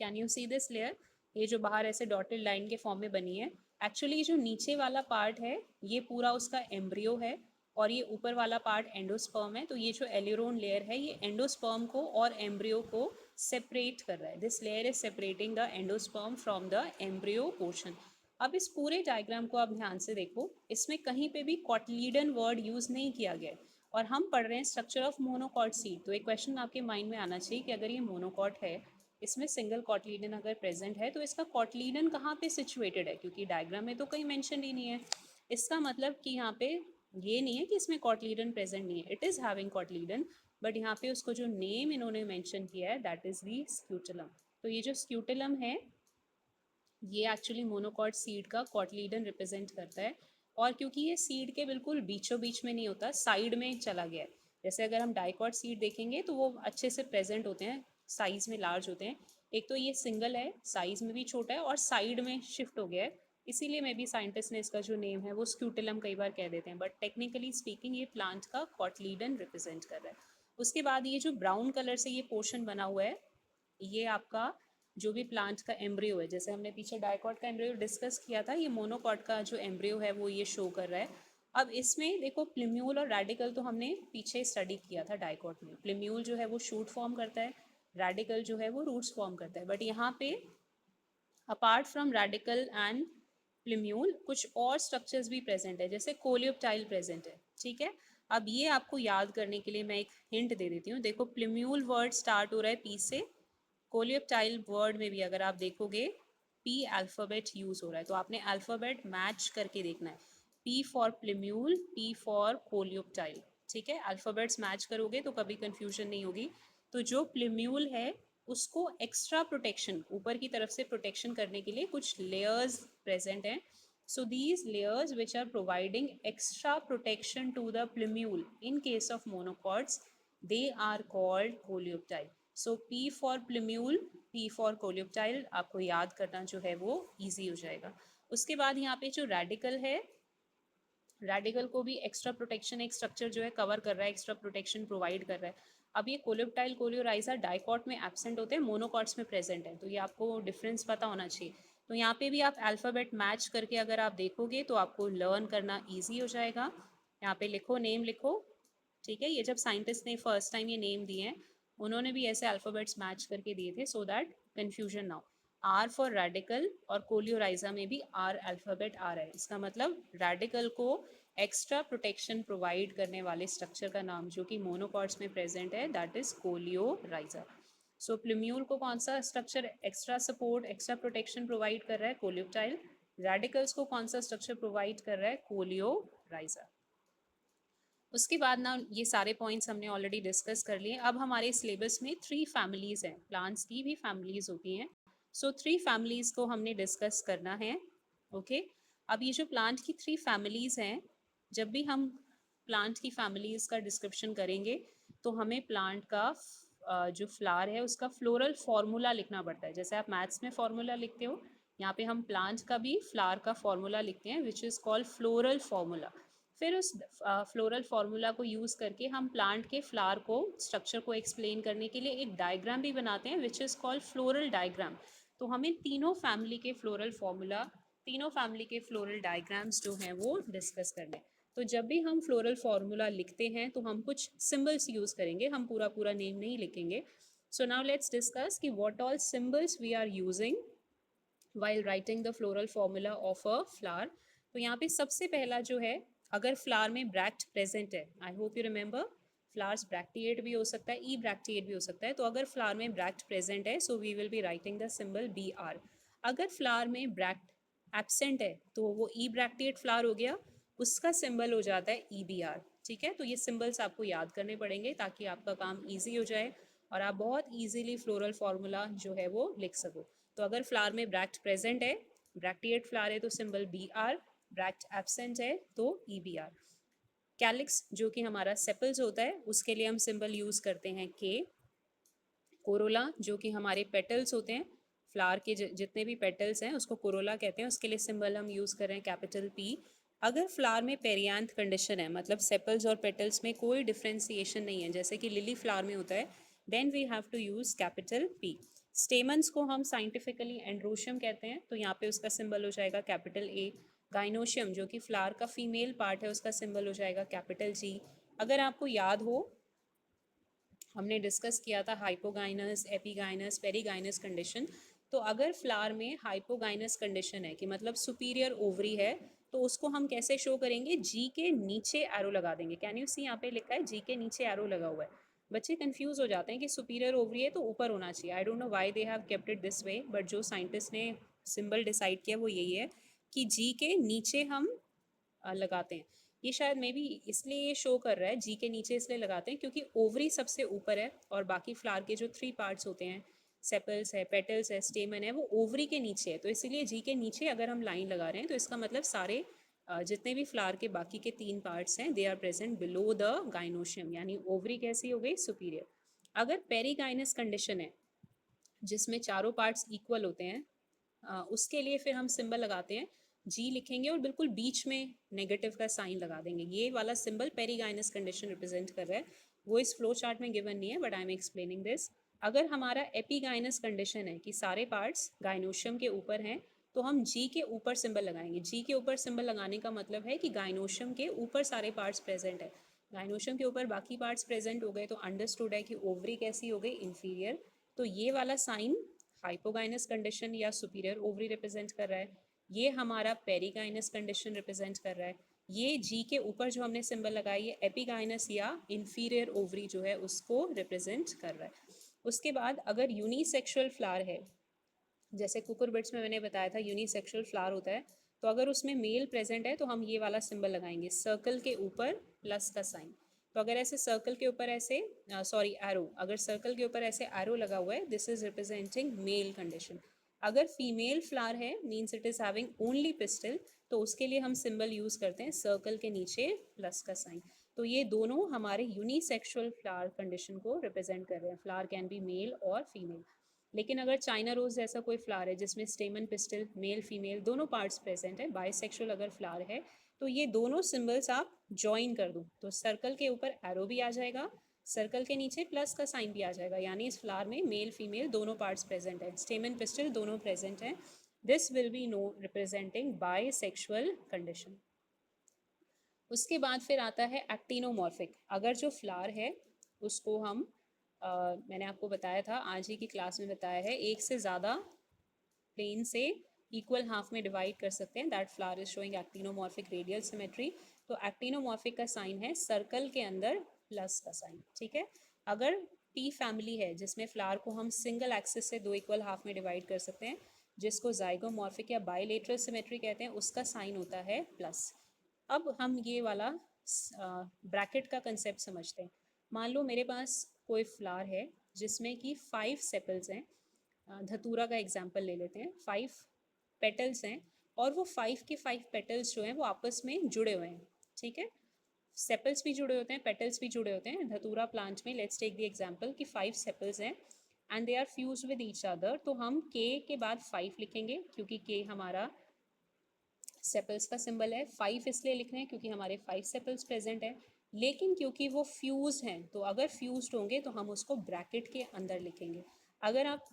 Can you see this layer? ये जो बाहर ऐसे डॉटेड लाइन के फॉर्म में बनी है, एक्चुअली जो नीचे वाला पार्ट है ये पूरा उसका एम्ब्रियो है और ये ऊपर वाला पार्ट एंडोस्पर्म है। तो ये जो एलिरोन लेयर है ये एंडोस्पर्म को और एम्ब्रियो को सेपरेट कर रहा है। This layer is separating the endosperm from the embryo portion. अब इस पूरे डायग्राम को आप ध्यान से देखो, इसमें कहीं पे भी कॉटलीडन वर्ड यूज नहीं किया गया है और हम पढ़ रहे हैं स्ट्रक्चर ऑफ मोनोकॉट सीड। तो एक क्वेश्चन आपके माइंड में आना चाहिए कि अगर ये मोनोकॉट है, इसमें सिंगल कॉटलीडन अगर प्रेजेंट है, तो इसका कॉटलीडन कहाँ पे सिचुएटेड है? क्योंकि डायग्राम में तो कहीं मेंशन ही नहीं है। इसका मतलब कि यहाँ पे ये नहीं है कि इसमें कॉटलीडन प्रेजेंट नहीं है, it is having cotyledon, but यहाँ पे उसको जो नेम इन्होंने मेंशन किया है दैट इज दी स्क्यूटलम। तो ये जो स्क्यूटलम है ये एक्चुअली मोनोकॉट सीड का कॉटलीडन रिप्रेजेंट करता है। और क्योंकि ये सीड के बिल्कुल बीचों बीच में नहीं होता, साइड में चला गया है। जैसे अगर हम डाइकॉट सीड देखेंगे तो वो अच्छे से प्रेजेंट होते हैं, साइज में लार्ज होते हैं। एक तो ये सिंगल है, साइज में भी छोटा है और साइड में शिफ्ट हो गया है, इसीलिए मे बी साइंटिस्ट ने इसका जो नेम है वो स्क्यूटेलम कई बार कह देते हैं, बट टेक्निकली स्पीकिंग ये प्लांट का कॉटलीडन रिप्रेजेंट कर रहा है। उसके बाद ये जो ब्राउन कलर से ये पोर्शन बना हुआ है, ये आपका जो भी प्लांट का एम्ब्रियो है, जैसे हमने पीछे डाइकॉट का एम्ब्रियो डिस्कस किया था, ये मोनोकॉट का जो एम्ब्रियो है वो ये शो कर रहा है। अब इसमें देखो प्लिम्यूल और रेडिकल तो हमने पीछे स्टडी किया था डाइकॉट में। प्लिम्यूल जो है वो शूट फॉर्म करता है, रेडिकल जो है वो रूट्स फॉर्म करता है। बट यहाँ पे अपार्ट फ्रॉम रेडिकल एंड प्लिम्यूल कुछ और स्ट्रक्चर्स भी प्रेजेंट है, जैसे कोलियोप्टाइल प्रेजेंट है। ठीक है, अब ये आपको याद करने के लिए मैं एक हिंट दे देती हूँ। देखो प्लिम्यूल वर्ड स्टार्ट हो रहा है पी से, कोलियोप्टाइल वर्ड में भी अगर आप देखोगे पी अल्फ़ाबेट यूज हो रहा है, तो आपने अल्फ़ाबेट मैच करके देखना है। P for plumule, P for coleoptile. ठीक है, अल्फ़ाबेट्स मैच करोगे तो कभी कंफ्यूजन नहीं होगी। तो जो प्लिम्यूल है उसको एक्स्ट्रा प्रोटेक्शन, ऊपर की तरफ से प्रोटेक्शन करने के लिए कुछ लेयर्स प्रेजेंट हैं। So these layers which are providing extra protection to the plumule in case of monocots, they are called coleoptile. So P for plumule, P for coleoptile, आपको याद करना जो है वो easy हो जाएगा। उसके बाद यहाँ पे जो रेडिकल है, रेडिकल को भी एक्स्ट्रा प्रोटेक्शन एक स्ट्रक्चर जो है कवर कर रहा है, एक्स्ट्रा प्रोटेक्शन प्रोवाइड कर रहा है। अब ये कोलियोप्टाइल कोलियोराइजा डाइकॉट में एब्सेंट होते हैं, मोनोकॉट्स में प्रेजेंट है, तो ये आपको डिफरेंस पता होना चाहिए। तो यहाँ पे भी आप अल्फ़ाबेट मैच करके अगर आप देखोगे तो आपको लर्न करना ईजी हो जाएगा। यहाँ पे लिखो, नेम लिखो। ठीक है, ये जब साइंटिस्ट ने फर्स्ट टाइम ये नेम दिए हैं, उन्होंने भी ऐसे अल्फ़ाबेट्स मैच करके दिए थे सो दैट कन्फ्यूजन ना हो। आर फॉर रेडिकल और कोलियोराइजा में भी आर अल्फ़ाबेट आ रहा है, इसका मतलब रेडिकल को एक्स्ट्रा प्रोटेक्शन प्रोवाइड करने वाले स्ट्रक्चर का नाम जो कि मोनोकॉट्स में प्रेजेंट है that is coleorhiza. So plumule को कौन सा structure extra support, extra protection provide कर रहा है? कोलियोप्टाइल। रेडिकल्स को कौन सा स्ट्रक्चर प्रोवाइड कर रहा है? कोलियोराइजा। उसके बाद ना ये सारे पॉइंट्स हमने ऑलरेडी डिस्कस कर लिए। अब हमारे सिलेबस में 3 फैमिलीज़ हैं, प्लांट्स की भी फैमिलीज़ होती हैं। सो 3 फैमिलीज़ को हमने डिस्कस करना है। ओके, अब ये जो प्लांट की 3 फैमिलीज़ हैं, जब भी हम प्लांट की फैमिलीज़ का डिस्क्रिप्शन करेंगे तो हमें प्लांट का जो फ्लावर है उसका फ्लोरल फार्मूला लिखना पड़ता है। जैसे आप मैथ्स में फार्मूला लिखते हो, यहाँ पे हम प्लांट का भी फ्लावर का फार्मूला लिखते हैं which is called floral formula. फिर उस फ्लोरल फार्मूला को यूज़ करके हम प्लांट के फ्लावर को, स्ट्रक्चर को एक्सप्लेन करने के लिए एक डायग्राम भी बनाते हैं which is called floral diagram. तो हमें तीनों फैमिली के फ्लोरल फार्मूला, तीनों फैमिली के फ्लोरल डायग्राम्स जो हैं वो डिस्कस करने। तो जब भी हम फ्लोरल फार्मूला लिखते हैं तो हम कुछ सिंबल्स यूज़ करेंगे, हम पूरा पूरा नेम नहीं लिखेंगे। सो नाउ लेट्स डिस्कस कि what all symbols we are using while writing the floral formula of a flower। तो यहाँ पे सबसे पहला जो है, अगर फ्लावर में ब्रैक्ट प्रेजेंट है, I hope you remember, flowers bracteate भी हो सकता है, ई ब्रैक्टिएट भी हो सकता है। तो अगर फ्लावर में ब्रैक्ट प्रेजेंट है so we will be writing the symbol B R. अगर फ्लावर में ब्रैक्ट एब्सेंट है तो वो ई ब्रैक्टिएट फ्लावर हो गया, उसका सिंबल हो जाता है ई बी आर। ठीक है, तो ये सिंबल्स आपको याद करने पड़ेंगे ताकि आपका काम ईजी हो जाए और आप बहुत ईजीली फ्लोरल फार्मूला जो है वो लिख सको। तो अगर फ्लावर में ब्रैक्ट प्रेजेंट है, ब्रैक्टिएट फ्लावर है तो symbol B R, bract absent है तो ई बी आर। कैलिक्स जो कि हमारा सेपल्स होता है उसके लिए हम सिंबल यूज करते हैं के। कोरोला जो कि हमारे पेटल्स होते हैं, फ्लावर के जितने भी पेटल्स हैं उसको कोरोला कहते हैं, उसके लिए सिंबल हम यूज कर रहे हैं कैपिटल पी। अगर फ्लावर में पेरियांथ कंडीशन है, मतलब सेपल्स और पेटल्स में कोई डिफ्रेंसिएशन नहीं है, जैसे कि लिली फ्लावर में होता है then we have to use capital P. Stamens को हम साइंटिफिकली एंड्रोशियम कहते हैं, तो यहाँ पे उसका सिंबल हो जाएगा कैपिटल A. गाइनोशियम जो कि फ्लावर का फीमेल पार्ट है, उसका सिंबल हो जाएगा कैपिटल G. अगर आपको याद हो, हमने डिस्कस किया था हाइपोगाइनस, एपिगाइनस, पेरीगाइनस कंडीशन. तो अगर फ्लावर में हाइपोगाइनस कंडीशन है कि मतलब सुपीरियर ओवरी है, तो उसको हम कैसे शो करेंगे? जी के नीचे एरो लगा देंगे. कैन यू सी, यहाँ पे लिखा है जी के नीचे एरो लगा हुआ है. बच्चे कंफ्यूज हो जाते हैं कि सुपीरियर ओवरी है तो ऊपर होना चाहिए. I don't know why they have kept it this way, but जो साइंटिस्ट ने सिंबल डिसाइड किया वो यही है कि जी के नीचे हम लगाते हैं. ये शायद मे बी इसलिए ये शो कर रहा है जी के नीचे इसलिए लगाते हैं क्योंकि ओवरी सबसे ऊपर है और बाकी फ्लावर के जो 3 पार्ट्स होते हैं, सेपल्स है, पेटल्स है, स्टेमन है, वो ओवरी के नीचे है. तो इसीलिए जी के नीचे अगर हम लाइन लगा रहे हैं तो इसका मतलब सारे जितने भी फ्लावर के बाकी के 3 पार्ट्स हैं they are present below the gynoecium, यानी ओवरी कैसी हो गई? सुपीरियर. अगर पेरीगाइनस कंडीशन है जिसमें चारों पार्ट्स इक्वल होते हैं, उसके लिए फिर हम सिंबल लगाते हैं, जी लिखेंगे और बिल्कुल बीच में नेगेटिव का साइन लगा देंगे. ये वाला सिंबल पेरीगाइनस कंडीशन रिप्रेजेंट कर रहा है. वो इस फ्लो चार्ट में गिवन नहीं है, but I am explaining this. अगर हमारा एपीगाइनस कंडीशन है कि सारे पार्ट्स गाइनोशियम के ऊपर हैं, तो हम जी के ऊपर सिंबल लगाएंगे. जी के ऊपर सिंबल लगाने का मतलब है कि गाइनोशियम के ऊपर सारे पार्ट्स प्रेजेंट है. गाइनोशियम के ऊपर बाकी पार्ट्स प्रेजेंट हो गए तो अंडरस्टूड है कि ओवरी कैसी हो गई? इंफीरियर. तो ये वाला साइन हाइपोगाइनस कंडीशन या सुपीरियर ओवरी रिप्रेजेंट कर रहा है. ये हमारा पेरीगाइनस कंडीशन रिप्रेजेंट कर रहा है. ये जी के ऊपर जो हमने सिंबल लगाई है एपिगाइनस या इंफीरियर ओवरी जो है उसको रिप्रेजेंट कर रहा है. उसके बाद अगर यूनिसेक्सुअल फ्लावर है, जैसे कुकुरबिट्स में मैंने बताया था यूनिसेक्सुअल फ्लावर होता है, तो अगर उसमें मेल प्रेजेंट है तो हम ये वाला सिंबल लगाएंगे, सर्कल के ऊपर प्लस का साइन. तो अगर ऐसे सर्कल के ऊपर ऐसे सॉरी एरो, अगर सर्कल के ऊपर ऐसे एरो लगा हुआ है, this is representing male condition. अगर फीमेल फ्लावर है means it is having only pistil, तो उसके लिए हम सिंबल यूज करते हैं सर्कल के नीचे प्लस का साइन. तो ये दोनों हमारे यूनिसेक्सुअल फ्लावर कंडीशन को रिप्रेजेंट कर रहे हैं. फ्लावर कैन बी मेल और फीमेल. लेकिन अगर चाइना रोज जैसा कोई फ्लावर है जिसमें स्टेमन पिस्टल मेल फीमेल दोनों पार्ट्स प्रेजेंट है, बाइसेक्सुअल अगर फ्लावर है, तो ये दोनों सिंबल्स आप ज्वाइन कर दो तो सर्कल के ऊपर एरो भी आ जाएगा, सर्कल के नीचे प्लस का साइन भी आ जाएगा, यानी इस फ्लावर में मेल फीमेल दोनों पार्ट्स प्रेजेंट है, स्टेमन पिस्टल दोनों प्रेजेंट है. This will be no representing bisexual condition. उसके बाद फिर आता है एक्टिनोमॉर्फिक. अगर जो फ्लावर है उसको हम मैंने आपको बताया था, आज ही की क्लास में बताया है, एक से ज़्यादा प्लेन से इक्वल हाफ में डिवाइड कर सकते हैं. That flower is showing actinomorphic radial symmetry. तो एक्टिनोमॉर्फिक का साइन है सर्कल के अंदर प्लस का साइन. ठीक है. अगर पी फैमिली है जिसमें फ्लावर को हम सिंगल एक्सिस से दो इक्वल हाफ में डिवाइड कर सकते हैं, जिसको जाइगोमॉर्फिक या बाइलेटरल सिमेट्री कहते हैं, उसका साइन होता है प्लस. अब हम ये वाला ब्रैकेट का कंसेप्ट समझते हैं. मान लो मेरे पास कोई फ्लावर है जिसमें कि 5 सेपल्स हैं. धतूरा का एग्जाम्पल ले लेते हैं. 5 पेटल्स हैं और वो 5 के 5 पेटल्स जो हैं वो आपस में जुड़े हुए हैं. ठीक है. सेपल्स भी जुड़े होते हैं, पेटल्स भी जुड़े होते हैं. धतूरा प्लांट में लेट्स टेक द एग्जांपल कि 5 सेपल्स हैं and they are fused with each other. तो हम के बाद 5 लिखेंगे क्योंकि के हमारा सेपल्स का सिंबल है. 5 इसलिए लिख रहे हैं क्योंकि हमारे 5 सेपल्स प्रेजेंट है. लेकिन क्योंकि वो फ्यूज हैं तो अगर फ्यूज्ड होंगे तो हम उसको ब्रैकेट के अंदर लिखेंगे. अगर आप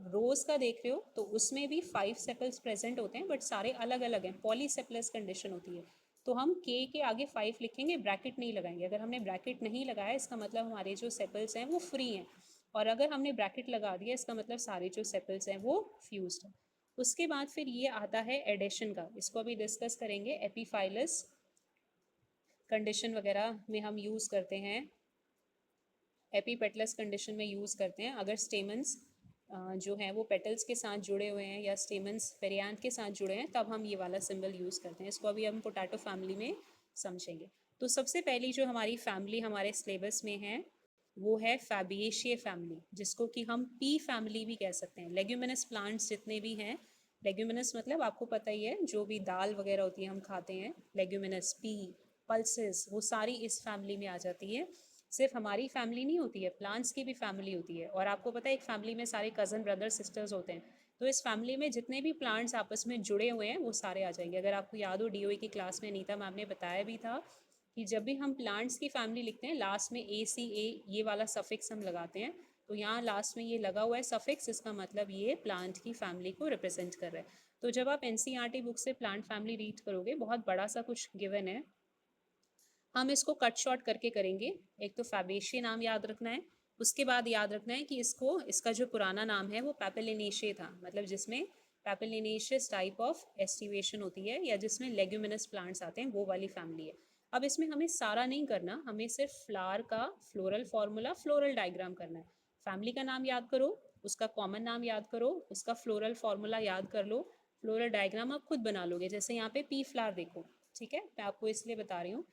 रोज का देख रहे हो तो उसमें भी 5 सेपल्स प्रेजेंट होते हैं बट सारे अलग अलग हैं, पॉलीसेपलस कंडीशन होती है. तो हम के आगे 5 लिखेंगे, ब्रैकेट नहीं लगाएंगे. अगर हमने ब्रैकेट नहीं लगाया इसका मतलब हमारे जो सेपल्स हैं वो फ्री हैं, और अगर हमने ब्रैकेट लगा दिया इसका मतलब सारे जो सेपल्स हैं वो फ्यूज्ड हैं. उसके बाद फिर ये आता है एडेशन का, इसको अभी डिस्कस करेंगे. एपीफाइलस कंडीशन वगैरह में हम यूज़ करते हैं, एपीपेटलस कंडीशन में यूज़ करते हैं. अगर स्टेमन्स जो हैं वो पेटल्स के साथ जुड़े हुए हैं या स्टेमन्स पेरियांथ के साथ जुड़े हैं तब हम ये वाला सिंबल यूज़ करते हैं. इसको अभी हम पोटैटो फैमिली में समझेंगे. तो सबसे पहली जो हमारी फैमिली हमारे सिलेबस में है वो है फैबिएशिए फैमिली, जिसको कि हम पी फैमिली भी कह सकते हैं. लेग्यूमिनस प्लांट्स जितने भी हैं, लेग्यूमिनस मतलब आपको पता ही है जो भी दाल वगैरह होती है हम खाते हैं, लेग्यूमिनस, पी, पल्सेस, वो सारी इस फैमिली में आ जाती है. सिर्फ हमारी फैमिली नहीं होती है, प्लांट्स की भी फैमिली होती है. और आपको पता है एक फैमिली में सारे कज़न ब्रदर सिस्टर्स होते हैं, तो इस फैमिली में जितने भी प्लांट्स आपस में जुड़े हुए हैं वो सारे आ जाएंगे. अगर आपको याद हो डीओई की क्लास में अनीता मैम ने बताया भी था कि जब भी हम प्लांट्स की फैमिली लिखते हैं लास्ट में ए सी ए ये वाला सफिक्स हम लगाते हैं, तो यहाँ लास्ट में ये लगा हुआ है सफिक्स, इसका मतलब ये प्लांट की फैमिली को रिप्रेजेंट कर रहा है। तो जब आप एनसीईआरटी बुक से प्लांट फैमिली रीड करोगे, बहुत बड़ा सा कुछ गिवन है, हम इसको कट शॉर्ट करके करेंगे। एक तो फैबेशिया नाम याद रखना है, उसके बाद याद रखना है कि इसका जो पुराना नाम है वो पैपिलिनेशिया था, मतलब जिसमें पैपिलिनेशियस टाइप ऑफ एस्टिवेशन होती है या जिसमें लेग्यूमिनस प्लांट्स आते हैं, वो वाली फैमिली है। अब इसमें हमें सारा नहीं करना, हमें सिर्फ फ्लावर का फ्लोरल फार्मूला, फ्लोरल डायग्राम करना है। फैमिली का नाम याद करो, उसका कॉमन नाम याद करो, उसका फ्लोरल फार्मूला याद कर लो, फ्लोरल डायग्राम आप खुद बना लोगे। जैसे यहाँ पे पी फ्लावर देखो, ठीक है, मैं आपको इसलिए बता रही हूँ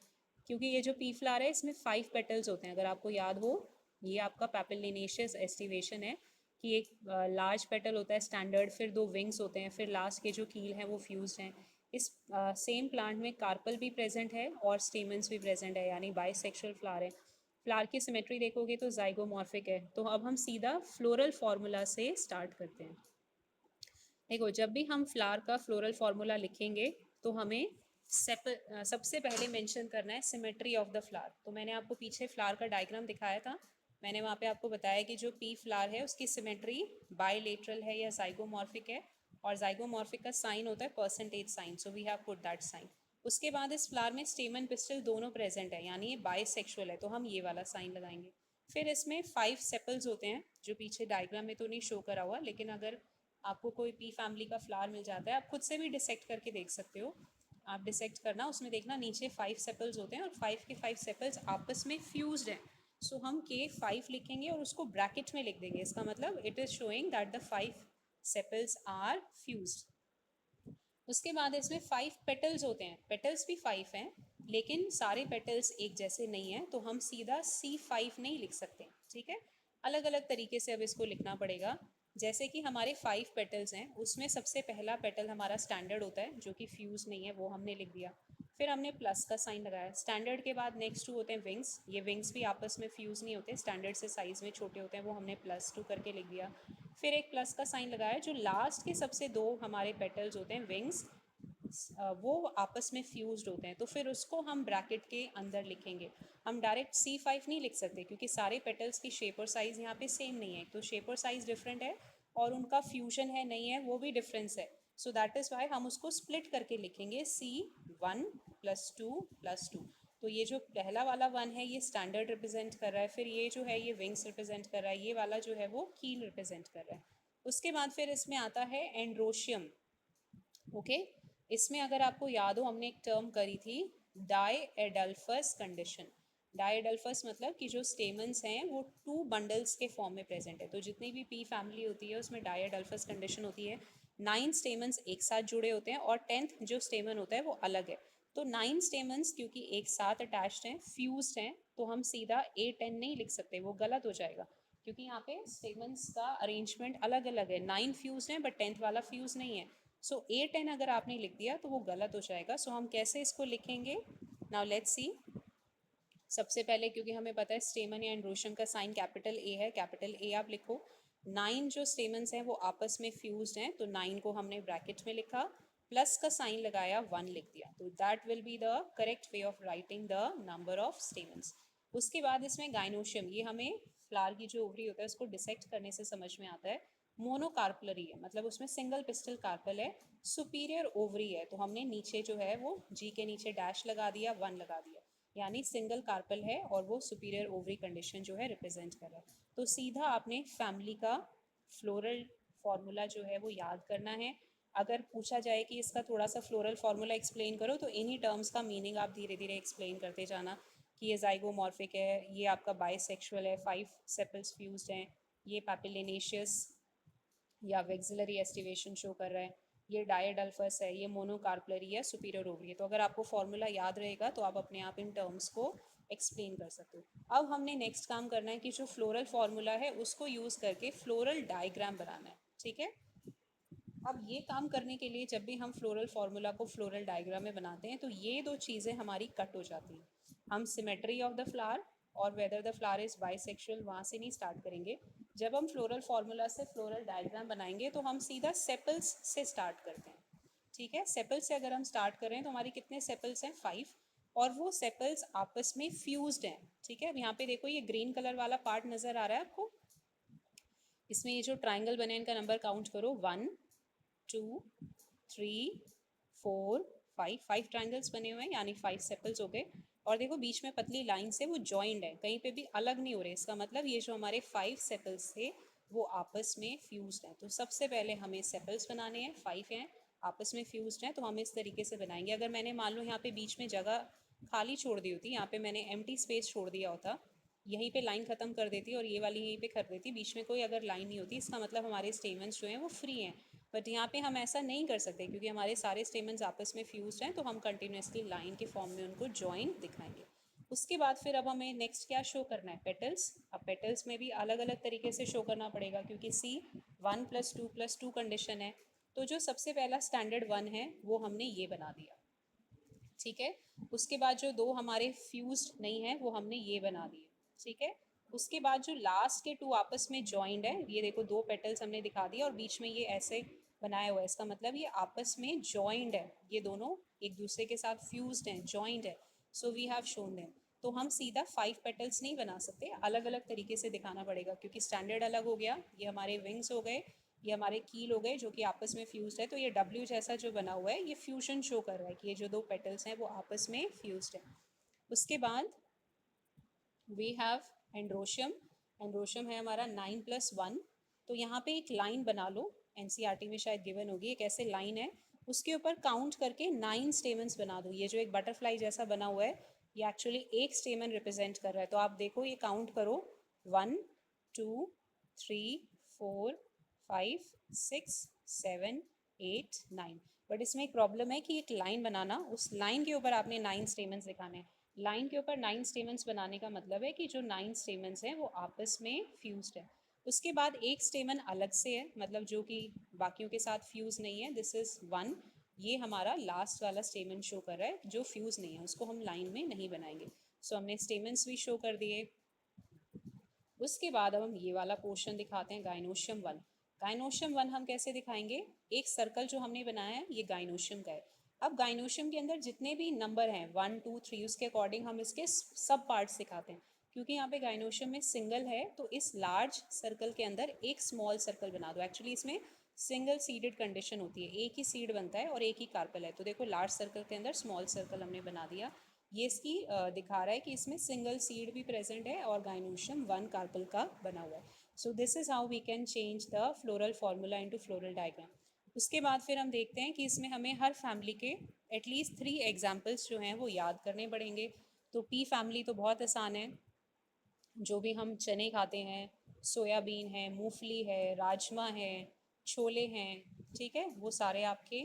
क्योंकि ये जो पी फ्लावर है इसमें 5 पेटल्स होते हैं, अगर आपको याद हो। ये आपका पैपिलिनेशियस एस्टिवेशन है कि एक लार्ज पेटल होता है स्टैंडर्ड, फिर 2 विंग्स होते हैं, फिर लास्ट के जो कील हैं वो फ्यूज्ड हैं। इस सेम प्लांट में कार्पल भी प्रेजेंट है और स्टेमन्स भी प्रेजेंट है, यानी बाइसेक्सुअल फ्लावर है। फ्लावर की सिमेट्री देखोगे तो जाइगोमॉर्फिक है। तो अब हम सीधा फ्लोरल फार्मूला से स्टार्ट करते हैं। देखो, जब भी हम फ्लावर का फ्लोरल फार्मूला लिखेंगे तो हमें सबसे पहले मेंशन करना है सिमेट्री ऑफ द फ्लावर। तो मैंने आपको पीछे फ्लावर का डायग्राम दिखाया था, मैंने वहाँ पे आपको बताया कि जो पी फ्लावर है उसकी सिमेट्री बायलेटरल है या जाइगोमॉर्फिक है, और जाइगोमॉर्फिक का साइन होता है percentage sign, so we have put that sign. उसके बाद इस फ्लावर में स्टेमन पिस्टल दोनों प्रेजेंट है, यानी ये बाइसेक्सुअल है, तो हम ये वाला साइन लगाएंगे। फिर इसमें 5 सेपल्स होते हैं, जो पीछे डायग्राम में तो नहीं शो करा हुआ, लेकिन अगर आपको कोई पी फैमिली का फ्लावर मिल जाता है, आप खुद से भी डिसेक्ट करके देख सकते हो। आप डिसेक्ट करना, उसमें देखना नीचे 5 सेपल्स होते हैं और 5 के 5 सेपल्स आपस में फ्यूज्ड हैं। सो हम के 5 लिखेंगे और उसको ब्रैकेट में लिख देंगे, इसका मतलब it is showing that the 5 sepals are fused. उसके बाद इसमें 5 पेटल्स होते हैं, पेटल्स भी 5 हैं, लेकिन सारे पेटल्स एक जैसे नहीं हैं, तो हम सीधा C5 नहीं लिख सकते, ठीक है, अलग अलग तरीके से अब इसको लिखना पड़ेगा। जैसे कि हमारे 5 पेटल्स हैं, उसमें सबसे पहला पेटल हमारा स्टैंडर्ड होता है जो कि फ्यूज नहीं है, वो हमने लिख दिया। फिर हमने प्लस का साइन लगाया। स्टैंडर्ड के बाद नेक्स्ट 2 होते हैं विंग्स, ये विंग्स भी आपस में फ्यूज नहीं होते, स्टैंडर्ड से साइज में छोटे होते हैं, वो हमने +2 करके लिख दिया। फिर एक प्लस का साइन लगाया, जो लास्ट के सबसे 2 हमारे पेटल्स होते हैं विंग्स, वो आपस में फ्यूज्ड होते हैं, तो फिर उसको हम ब्रैकेट के अंदर लिखेंगे। हम डायरेक्ट C5 नहीं लिख सकते क्योंकि सारे पेटल्स की शेप और साइज़ यहाँ पे सेम नहीं है, तो शेप और साइज़ डिफरेंट है और उनका फ्यूजन है नहीं है वो भी डिफरेंस है। सो दैट इज़ वाई हम उसको स्प्लिट करके लिखेंगे C1 + 2 + 2। तो ये जो पहला वाला 1 है ये स्टैंडर्ड रिप्रेजेंट कर रहा है, फिर ये जो है ये विंग्स रिप्रेजेंट कर रहा है, ये वाला जो है वो कील रिप्रेजेंट कर रहा है। उसके बाद फिर इसमें आता है एंड्रोशियम। ओके, इसमें अगर आपको याद हो हमने एक टर्म करी थी, डाईएडल्फस कंडीशन। डाईएडल्फस मतलब कि जो स्टेमन्स हैं वो 2 बंडल्स के फॉर्म में प्रेजेंट है। तो जितनी भी पी फैमिली होती है उसमें डाईएडल्फस कंडीशन होती है। 9 स्टेमन्स एक साथ जुड़े होते हैं और 10th जो स्टेमन होता है वो अलग है। तो 9 स्टेमन्स क्योंकि एक साथ अटैच्ड हैं, फ्यूज्ड हैं, तो हम सीधा A10 नहीं लिख सकते, वो गलत हो जाएगा क्योंकि यहाँ पे स्टेमन्स का अरेंजमेंट अलग अलग है। 9 फ्यूज हैं बट 10th वाला फ्यूज नहीं है। सो A10 अगर आपने लिख दिया तो वो गलत हो जाएगा। सो हम कैसे इसको लिखेंगे, नाउ लेट्स सी। सबसे पहले क्योंकि हमें पता है स्टेमन या एंड्रोशियम का साइन कैपिटल A है, कैपिटल A आप लिखो। 9 जो स्टेमन्स हैं वो आपस में फ्यूज्ड हैं, तो 9 को हमने ब्रैकेट में लिखा, प्लस का साइन लगाया, 1 लिख दिया, तो that will be the correct way of writing the number of stamens. उसके बाद इसमें गाइनोशियम, ये हमें फ्लावर की जो ओवरी होता है उसको डिसेक्ट करने से समझ में आता है। मोनोकार्पलरी है, मतलब उसमें सिंगल पिस्टल कार्पल है, सुपीरियर ओवरी है, तो हमने नीचे जो है वो जी के नीचे डैश लगा दिया, 1 लगा दिया, यानी सिंगल कार्पल है और वो सुपीरियर ओवरी कंडीशन जो है रिप्रेजेंट कर रहा है। तो सीधा आपने फैमिली का फ्लोरल फार्मूला जो है वो याद करना है। अगर पूछा जाए कि इसका थोड़ा सा फ्लोरल फार्मूला एक्सप्लेन करो, तो इन्हीं टर्म्स का मीनिंग आप धीरे धीरे एक्सप्लेन करते जाना कि ये जाइगोमॉर्फिक है, ये आपका बाइसेक्सुअल है, 5 सेपल्स फ्यूज्ड हैं, ये पैपिलिनेशियस या वेक्सिलरी एस्टिवेशन शो कर रहा है, ये डायडल्फस है, ये मोनोकार्पलरी है, सुपीरियर ओवरी है। तो अगर आपको फॉर्मूला याद रहेगा तो आप अपने आप इन टर्म्स को एक्सप्लेन कर सकते हो। अब हमने नेक्स्ट काम करना है कि जो फ्लोरल फार्मूला है उसको यूज़ करके फ्लोरल डायग्राम बनाना है, ठीक है। अब ये काम करने के लिए जब भी हम फ्लोरल फार्मूला को फ्लोरल डायग्राम में बनाते हैं तो ये 2 चीज़ें हमारी कट हो जाती हैं। हम सिमेट्री ऑफ द फ्लावर और whether the flower is bisexual वहाँ से नहीं स्टार्ट करेंगे। जब हम फ्लोरल फार्मूला से फ्लोरल डायग्राम बनाएंगे तो हम सीधा सेपल्स से स्टार्ट करते हैं, ठीक है। सेपल्स से अगर हम स्टार्ट कर रहे हैं तो हमारी कितने सेपल्स हैं, 5, और वो सेपल्स आपस में फ्यूज्ड हैं, ठीक है। अब यहाँ पे देखो ये ग्रीन कलर वाला पार्ट नज़र आ रहा है आपको, इसमें ये जो ट्राइंगल बने इनका नंबर काउंट करो, 1 2 3 4 5, 5 ट्राइंगल्स बने हुए हैं यानी 5 सेपल्स हो गए। और देखो बीच में पतली लाइन से वो जॉइंड है, कहीं पे भी अलग नहीं हो रहे। इसका मतलब ये जो हमारे 5 सेपल्स थे वो आपस में फ्यूज्ड हैं। तो सबसे पहले हमें सेपल्स बनाने हैं, 5 हैं आपस में फ्यूज्ड हैं, तो हम इस तरीके से बनाएंगे। अगर मैंने मान लो यहाँ पे बीच में जगह खाली छोड़ दी होती, यहाँ पे मैंने एम्प्टी स्पेस छोड़ दिया होता, यहीं पे लाइन ख़त्म कर देती और ये वाली यहीं पे कर देती, बीच में कोई अगर लाइन नहीं होती, इसका मतलब हमारे स्टेमन्स जो हैं वो फ्री हैं। बट यहाँ पे हम ऐसा नहीं कर सकते क्योंकि हमारे सारे स्टेमन्स आपस में फ्यूज्ड हैं, तो हम कंटिन्यूसली लाइन के फॉर्म में उनको जॉइन दिखाएंगे। उसके बाद फिर अब हमें नेक्स्ट क्या शो करना है, पेटल्स। अब पेटल्स में भी अलग अलग तरीके से शो करना पड़ेगा क्योंकि सी 1+2+2 कंडीशन है। तो जो सबसे पहला स्टैंडर्ड 1 है वो हमने ये बना दिया, ठीक है। उसके बाद जो दो हमारे फ्यूज्ड नहीं है वो हमने ये बना दिए, ठीक है। उसके बाद जो लास्ट के टू आपस में जॉइंड है, ये देखो दो पेटल्स हमने दिखा दिया और बीच में ये ऐसे बनाया हुआ है, इसका मतलब ये आपस में जॉइंड है, ये दोनों एक दूसरे के साथ फ्यूज्ड हैं, जॉइंड है। So we have shown them. तो हम सीधा 5 पेटल्स नहीं बना सकते, अलग अलग तरीके से दिखाना पड़ेगा क्योंकि स्टैंडर्ड अलग हो गया, ये हमारे विंग्स हो गए, ये हमारे कील हो गए जो कि आपस में फ्यूज्ड है। तो ये डब्ल्यू जैसा जो बना हुआ है ये फ्यूजन शो कर रहा है कि ये जो दो पेटल्स हैं वो आपस में फ्यूज्ड है। उसके बाद वी हैव एंड्रोशियम। एंड्रोशियम है हमारा 9+1। तो यहाँ पे एक लाइन बना लो, एनसीईआरटी में शायद गिवन होगी, एक ऐसे लाइन है, उसके ऊपर काउंट करके 9 स्टेमन्स बना दो। ये जो एक बटरफ्लाई जैसा बना हुआ है ये एक्चुअली एक स्टेमन रिप्रेजेंट कर रहा है। तो आप देखो ये काउंट करो, 1 2 3 4 5 6 7 8 9। बट इसमें एक प्रॉब्लम है कि एक लाइन बनाना, उस लाइन के ऊपर आपने 9 स्टेमन्स दिखाने हैं। लाइन के ऊपर 9 स्टेमन्स बनाने का मतलब है कि जो 9 स्टेमन्स हैं वो आपस में फ्यूज्ड है। उसके बाद एक स्टेमन अलग से है, मतलब जो कि बाकियों के साथ फ्यूज नहीं है, दिस इज 1। ये हमारा लास्ट वाला स्टेमन शो कर रहा है जो फ्यूज नहीं है, उसको हम लाइन में नहीं बनाएंगे। सो हमने स्टेमन्स भी शो कर दिए। उसके बाद अब हम ये वाला पोर्शन दिखाते हैं, गाइनोशियम 1। गाइनोशियम 1 हम कैसे दिखाएंगे, एक सर्कल जो हमने बनाया है ये गाइनोशियम का है। अब गाइनोशियम के अंदर जितने भी नंबर हैं 1 2 3 उसके अकॉर्डिंग हम इसके सब पार्ट्स दिखाते हैं। क्योंकि यहाँ पे गाइनोशियम में सिंगल है तो इस लार्ज सर्कल के अंदर एक स्मॉल सर्कल बना दो। एक्चुअली इसमें सिंगल सीडेड कंडीशन होती है, एक ही सीड बनता है और एक ही कार्पल है। तो देखो लार्ज सर्कल के अंदर स्मॉल सर्कल हमने बना दिया। ये इसकी दिखा रहा है कि इसमें सिंगल सीड भी प्रेजेंट है और गाइनोशियम 1 कार्पल का बना हुआ है। So this is how we can change the floral formula into floral diagram. उसके बाद फिर हम देखते हैं कि इसमें हमें हर फैमिली के एटलीस्ट 3 एग्जाम्पल्स जो हैं वो याद करने पड़ेंगे। तो पी फैमिली तो बहुत आसान है, जो भी हम चने खाते हैं, सोयाबीन है, मूंगफली है, राजमा है, छोले हैं, ठीक है, वो सारे आपके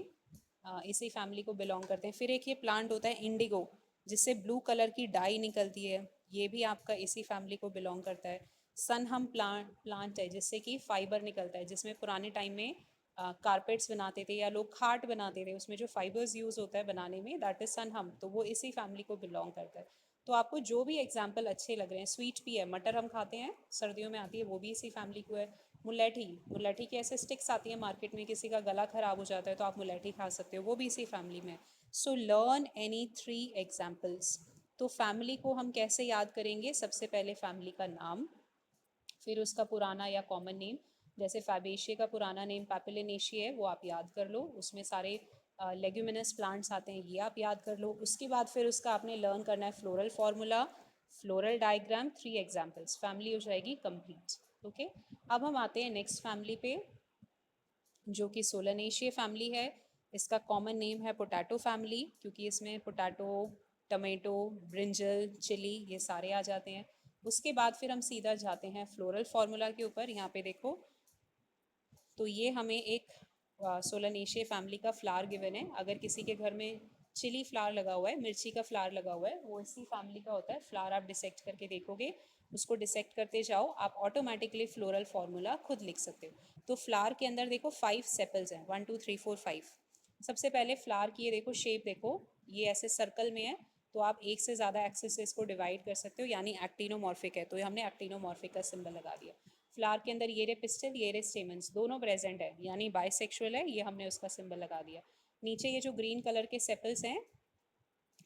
इसी फैमिली को बिलोंग करते हैं। फिर एक ये प्लांट होता है इंडिगो, जिससे ब्लू कलर की डाई निकलती है, ये भी आपका इसी फैमिली को बिलोंग करता है। सन हम प्लांट है जिससे कि फाइबर निकलता है, जिसमें पुराने टाइम में कारपेट्स बनाते थे या लोग खाट बनाते थे, उसमें जो फाइबर्स यूज़ होता है बनाने में दैट इज सन हम, तो वो इसी फैमिली को बिलोंग करता है। तो आपको जो भी एग्जाम्पल अच्छे लग रहे हैं, स्वीट पी है, मटर हम खाते हैं सर्दियों में आती है, वो भी इसी फैमिली को है। मुलेठी, मुलेठी की ऐसे स्टिक्स आती है मार्केट में, किसी का गला खराब हो जाता है तो आप मुलेठी खा सकते हो, वो भी इसी फैमिली में। So learn any 3 examples. तो फैमिली को हम कैसे याद करेंगे, सबसे पहले फैमिली का नाम, फिर उसका पुराना या कॉमन नेम, जैसे फैबेशिया का पुराना नेम पैपिलिनेशिया है वो आप याद कर लो, उसमें सारे लेग्यूमिनस प्लांट्स आते हैं, ये आप याद कर लो। उसके बाद फिर उसका आपने लर्न करना है floral formula, floral diagram, 3 examples, family हो जाएगी कंप्लीट। ओके, अब हम आते हैं नेक्स्ट फैमिली पे जो कि सोलानेशिया फैमिली है। इसका कॉमन नेम है पोटैटो फैमिली, क्योंकि इसमें पोटैटो, टमेटो, ब्रिंजल, चिली ये सारे आ जाते हैं। उसके बाद फिर हम सीधा जाते हैं फ्लोरल फार्मूला के ऊपर। यहाँ पे देखो, तो ये हमें एक सोलानेशिया फैमिली का फ्लावर गिवन है। अगर किसी के घर में चिली फ्लावर लगा हुआ है, मिर्ची का फ्लावर लगा हुआ है, वो इसी फैमिली का होता है। फ्लावर आप डिसेक्ट करके देखोगे, उसको डिसेक्ट करते जाओ, आप ऑटोमेटिकली फ्लोरल फार्मूला खुद लिख सकते हो। तो फ्लावर के अंदर देखो 5 सेपल्स हैं, 1 2 3 4 5। सबसे पहले फ्लावर की ये देखो शेप देखो, ये ऐसे सर्कल में है, तो आप एक से ज़्यादा एक्सेस से इसको डिवाइड कर सकते हो, यानी एक्टिनोमॉर्फिक है, तो ये हमने एक्टिनोमॉर्फिक का सिंबल लगा दिया। फ्लावर के अंदर ये रे पिस्टल, ये रे स्टेमन्स, दोनों प्रेजेंट है, यानी बाइसेक्सुअल है, ये हमने उसका सिंबल लगा दिया। नीचे ये जो ग्रीन कलर के सेपल्स हैं,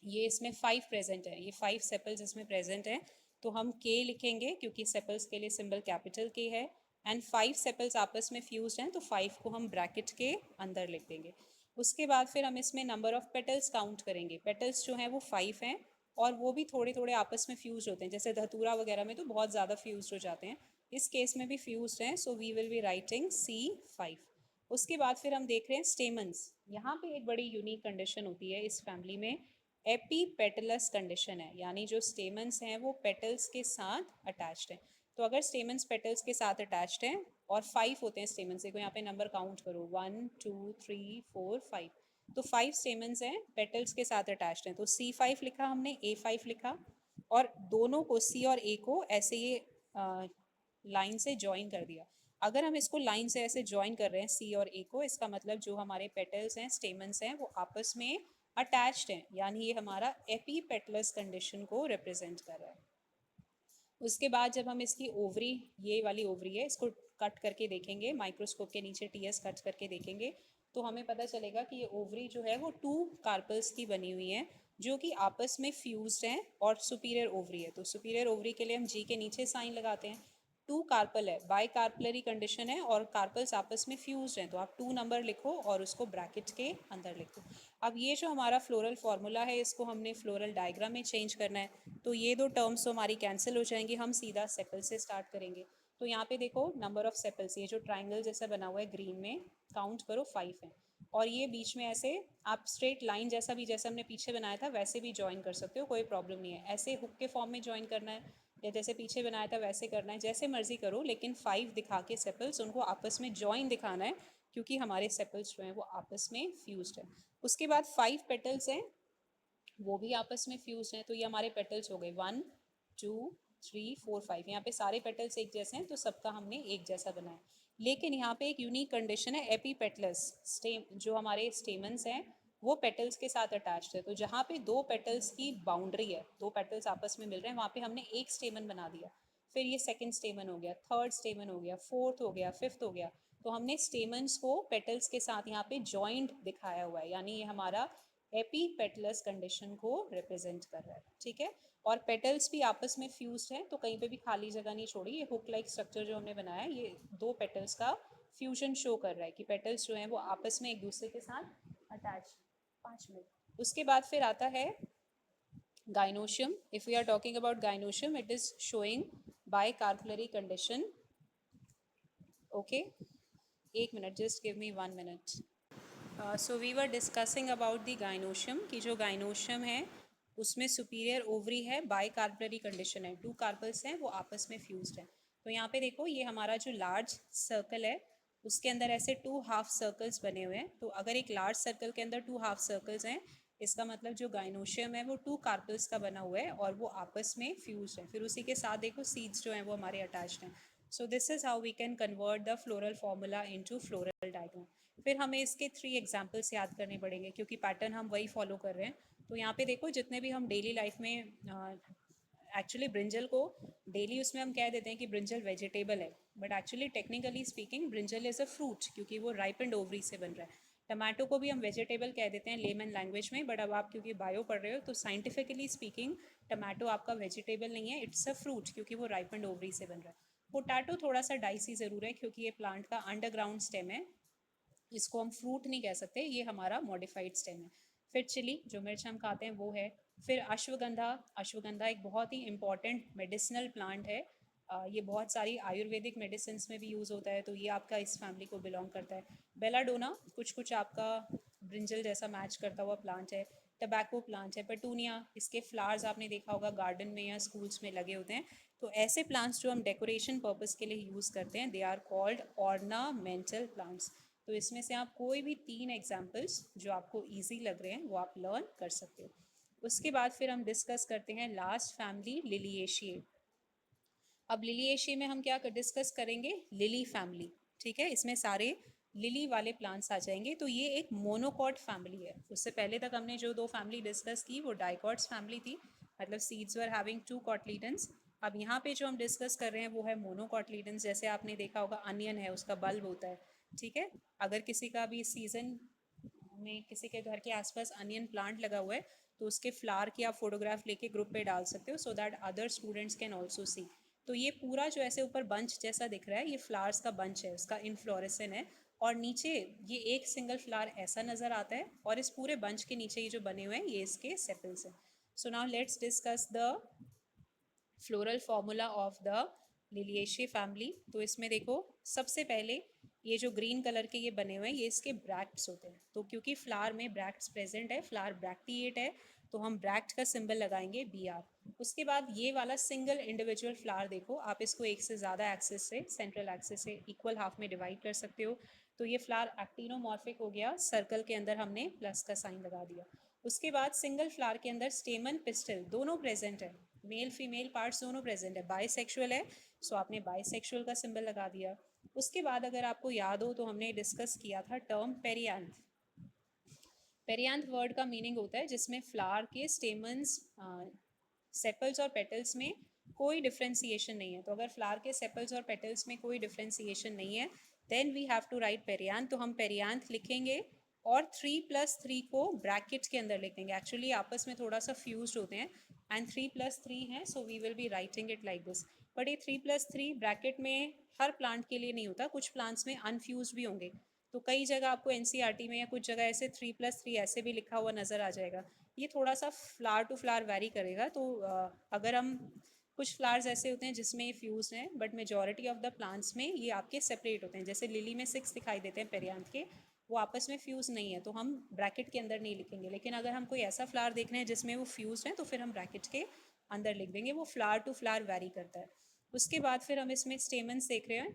ये इसमें 5 प्रेजेंट है, ये 5 सेपल्स इसमें प्रेजेंट हैं। तो हम के लिखेंगे क्योंकि सेपल्स के लिए सिंबल कैपिटल के है। एंड 5 सेपल्स आपस में फ्यूज्ड हैं, तो 5 को हम ब्रैकेट के अंदर लिख देंगे। उसके बाद फिर हम इसमें नंबर ऑफ पेटल्स काउंट करेंगे। पेटल्स जो हैं वो 5 हैं और वो भी थोड़े थोड़े आपस में फ्यूज होते हैं, जैसे धतूरा वगैरह में तो बहुत ज़्यादा फ्यूज हो जाते हैं, इस केस में भी फ्यूज्ड हैं, so we will be writing C5। उसके बाद फिर हम देख रहे हैं स्टेमन्स। यहाँ पे एक बड़ी यूनिक कंडीशन होती है इस फैमिली में, एपीपेटलस कंडीशन है, यानी जो स्टेमन्स हैं वो पेटल्स के साथ अटैच्ड हैं। तो अगर स्टेमन्स पेटल्स के साथ अटैच्ड हैं और 5 होते हैं स्टेमन्स, देखो यहाँ पे नंबर काउंट करो 1 2 3 4 5, तो 5 स्टेमन्स हैं पेटल्स के साथ अटैच्ड हैं, तो C5 लिखा हमने, A5 लिखा, और दोनों को C और A को ऐसे ये लाइन से ज्वाइन कर दिया। अगर हम इसको लाइन से ऐसे ज्वाइन कर रहे हैं C और A को, इसका मतलब जो हमारे पेटल्स हैं, स्टेमन्स हैं, वो आपस में अटैच्ड हैं, यानी ये हमारा एपीपेटलस कंडीशन को रिप्रेजेंट कर रहा है। उसके बाद जब हम इसकी ओवरी, ये वाली ओवरी है, इसको कट करके देखेंगे, माइक्रोस्कोप के नीचे TS कट करके देखेंगे, तो हमें पता चलेगा कि ये ओवरी जो है वो 2 कार्पल्स की बनी हुई है, जो कि आपस में फ्यूज्ड हैं, और सुपीरियर ओवरी है, तो सुपीरियर ओवरी के लिए हम G के नीचे साइन लगाते हैं। 2 कार्पल है, बाई कार्पलरी कंडीशन है, और कार्पल्स आपस में फ्यूज्ड हैं, तो आप 2 नंबर लिखो और उसको ब्रैकेट के अंदर लिखो। अब ये जो हमारा फ्लोरल फार्मूला है, इसको हमने फ्लोरल डायग्राम में चेंज करना है, तो ये दो टर्म्स तो हमारी कैंसिल हो जाएंगी, हम सीधा सेपल से स्टार्ट करेंगे। तो यहाँ पे देखो नंबर ऑफ सेपल्स, ये जो ट्राइंगल जैसा बना हुआ है ग्रीन में, काउंट करो 5 है, और ये बीच में ऐसे आप स्ट्रेट लाइन जैसा भी, जैसे हमने पीछे बनाया था वैसे भी ज्वाइन कर सकते हो, कोई प्रॉब्लम नहीं है। ऐसे हुक के फॉर्म में ज्वाइन करना है या जैसे पीछे बनाया था वैसे करना है, जैसे मर्जी करो, लेकिन 5 दिखा के सेपल्स उनको आपस में ज्वाइन दिखाना है, क्योंकि हमारे सेपल्स जो हैं वो आपस में फ्यूज्ड है। उसके बाद 5 पेटल्स हैं, वो भी आपस में फ्यूज हैं, तो ये हमारे पेटल्स हो गए 1 2 3 4 5, यहाँ पे सारे पेटल्स एक जैसे हैं, तो सबका हमने एक जैसा बनाया। लेकिन यहाँ पे एक यूनिक कंडीशन है, एपीपेटलस स्टेम, जो हमारे स्टेमन्स हैं वो पेटल्स के साथ अटैच्ड है, तो जहाँ पे 2 पेटल्स की बाउंड्री है, 2 पेटल्स आपस में मिल रहे हैं, वहाँ पे हमने एक स्टेमन बना दिया, फिर ये सेकंड स्टेमन हो गया, थर्ड स्टेमन हो गया, फोर्थ हो गया, फिफ्थ हो गया, तो हमने स्टेमन्स को पेटल्स के साथ यहाँ पे जॉइंट दिखाया हुआ है, यानी ये हमारा एपीपेटलस कंडीशन को रिप्रेजेंट कर रहा है। ठीक है, और पेटल्स भी आपस में फ्यूज्ड हैं, तो कहीं पे भी खाली जगह नहीं छोड़ी, ये हुक लाइक स्ट्रक्चर जो हमने बनाया है, ये 2 पेटल्स का फ्यूजन शो कर रहा है कि पेटल्स जो हैं वो आपस में एक दूसरे के साथ अटैच। 5 मिनट। उसके बाद फिर आता है gynoecium. If we are talking about gynoecium, it is showing bicarpellary condition. Okay, 1 minute, just give me 1 minute. So we were discussing about the gynoecium, कि जो गाइनोशियम है उसमें सुपीरियर ओवरी है, बाई कार्पलरी कंडीशन है, 2 कार्पल्स हैं वो आपस में फ्यूज्ड हैं। तो यहाँ पे देखो ये हमारा जो लार्ज सर्कल है उसके अंदर ऐसे 2 हाफ सर्कल्स बने हुए हैं, तो अगर एक लार्ज सर्कल के अंदर 2 हाफ सर्कल्स हैं, इसका मतलब जो गाइनोशियम है वो 2 कार्पल्स का बना हुआ है और वो आपस में फ्यूज्ड है। फिर उसी के साथ देखो सीड्स जो हैं वो हमारे अटैच्ड हैं। So this is how we can convert the floral formula into floral diagram. फिर हमें इसके 3 एग्जाम्पल्स याद करने पड़ेंगे, क्योंकि पैटर्न हम वही फॉलो कर रहे हैं। तो यहाँ पे देखो जितने भी हम डेली लाइफ में, एक्चुअली ब्रिंजल को डेली उसमें हम कह देते हैं कि ब्रिंजल वेजिटेबल है, but actually technically speaking brinjal is a fruit, क्योंकि वो राइपेंड ओवरी से बन रहा है। टमाटो को भी हम वेजिटेबल कह देते हैं लेमन लैंग्वेज में, बट अब आप क्योंकि बायो पढ़ रहे हो तो साइंटिफिकली स्पीकिंग टमाटो आपका वेजिटेबल नहीं है, इट्स अ फ्रूट, क्योंकि वो राइपेंड ओवरी से बन रहा है। पोटैटो थोड़ा सा डाइसी ज़रूर है, क्योंकि ये प्लांट का अंडरग्राउंड स्टेम है, इसको हम फ्रूट नहीं कह सकते, ये हमारा मॉडिफाइड स्टेम है। फिर चिली, जो मिर्च हम खाते हैं वो है। फिर अश्वगंधा, अश्वगंधा एक बहुत ही इंपॉर्टेंट मेडिसिनल प्लांट है, ये बहुत सारी आयुर्वेदिक मेडिसिन में भी यूज़ होता है, तो ये आपका इस फैमिली को बिलोंग करता है। बेलाडोना कुछ कुछ आपका ब्रिंजल जैसा मैच करता हुआ प्लांट है। टबैको प्लांट है। पेटूनिया, इसके फ्लावर्स आपने देखा होगा गार्डन में या स्कूल्स में लगे होते हैं। तो ऐसे प्लांट्स जो हम डेकोरेशन पर्पस के लिए यूज़ करते हैं, they are called ornamental plants. तो इसमें से आप कोई भी 3 एग्जाम्पल्स जो आपको ईजी लग रहे हैं वो आप लर्न कर सकते हो। उसके बाद फिर हम डिस्कस करते हैं लास्ट फैमिली, लिलिएशिए। अब लिलिएशिए में हम क्या डिस्कस करेंगे, लिली फैमिली। ठीक है, इसमें सारे लिली वाले प्लांट्स आ जाएंगे। तो ये एक मोनोकॉट फैमिली है। उससे पहले तक हमने जो 2 फैमिली डिस्कस की वो डाइकॉट्स फैमिली थी, मतलब सीड्स वर हैविंग 2 कॉटलीडन्स। अब यहाँ पे जो हम डिस्कस कर रहे हैं वो है मोनोकॉटलीडन्स। जैसे आपने देखा होगा अनियन है, उसका बल्ब होता है। ठीक है, अगर किसी का भी सीजन में किसी के घर के आसपास अनियन प्लांट लगा हुआ है तो उसके फ्लावर की आप फोटोग्राफ लेके ग्रुप पे डाल सकते हो, so that other students can also see. तो ये पूरा जो ऐसे ऊपर बंच जैसा दिख रहा है ये फ्लावर्स का बंच है, उसका इन्फ्लोरेसन है, और नीचे ये एक सिंगल फ्लावर ऐसा नज़र आता है, और इस पूरे बंच के नीचे ये जो बने हुए हैं ये इसके सेपल्स हैं. So now let's discuss the floral formula of the liliaceae family. तो इसमें देखो सबसे पहले ये जो ग्रीन कलर के ये बने हुए हैं ये इसके ब्रैक्ट्स होते हैं. तो क्योंकि फ्लावर में ब्रैक्ट्स प्रेजेंट है, फ्लावर ब्रैक्टिएट है, तो हम ब्रैक्ट का सिंबल लगाएंगे BR. उसके बाद ये वाला सिंगल इंडिविजुअल फ्लावर देखो, आप इसको एक से ज़्यादा एक्सिस से, सेंट्रल एक्सिस से इक्वल हाफ में डिवाइड कर सकते हो. तो ये फ्लावर एक्टिनोमॉर्फिक हो गया, सर्कल के अंदर हमने प्लस का साइन लगा दिया. उसके बाद सिंगल फ्लावर के अंदर स्टेमन पिस्टल दोनों प्रेजेंट है, मेल फीमेल पार्ट्स दोनों प्रेजेंट है, बाइसेक्सुअल है, सो आपने बाइसेक्सुअल का सिंबल लगा दिया. उसके बाद अगर आपको याद हो तो हमने डिस्कस किया था टर्म पेरियांथ. पेरियांथ वर्ड का मीनिंग होता है जिसमें फ्लावर के स्टेमन्स, सेपल्स और पेटल्स में कोई डिफ्रेंसिएशन नहीं है. तो अगर फ्लावर के सेपल्स और पेटल्स में कोई डिफ्रेंसिएशन नहीं है then we have to write perianth. तो हम पेरियांथ लिखेंगे और 3+3 को ब्रैकेट के अंदर लिख देंगे. एक्चुअली आपस में थोड़ा सा फ्यूज्ड होते हैं एंड 3+3 है, so we will be writing it like this. But ये 3+3 ब्रैकेट में हर प्लांट के लिए नहीं होता, कुछ प्लांट्स में अनफ्यूज भी होंगे. तो कई जगह आपको एनसीईआरटी में या कुछ जगह ऐसे 3+3 ऐसे भी लिखा हुआ नज़र आ जाएगा. ये थोड़ा सा फ्लावर टू फ्लावर वेरी करेगा. तो अगर हम कुछ फ्लावर्स ऐसे होते हैं जिसमें फ्यूज हैं but majority of the plants में ये आपके सेपरेट होते हैं. जैसे लिली में 6 दिखाई देते हैं पेरियांथ के, वो आपस में फ्यूज़ नहीं है, तो हम ब्रैकेट के अंदर नहीं लिखेंगे. लेकिन अगर हम कोई ऐसा फ्लावर देख रहे हैं जिसमें वो फ्यूज हैं तो फिर हम ब्रैकेट के अंदर लिख देंगे. वो फ्लावर टू फ्लावर वेरी करता है. उसके बाद फिर हम इसमें स्टेमन्स देख रहे हैं.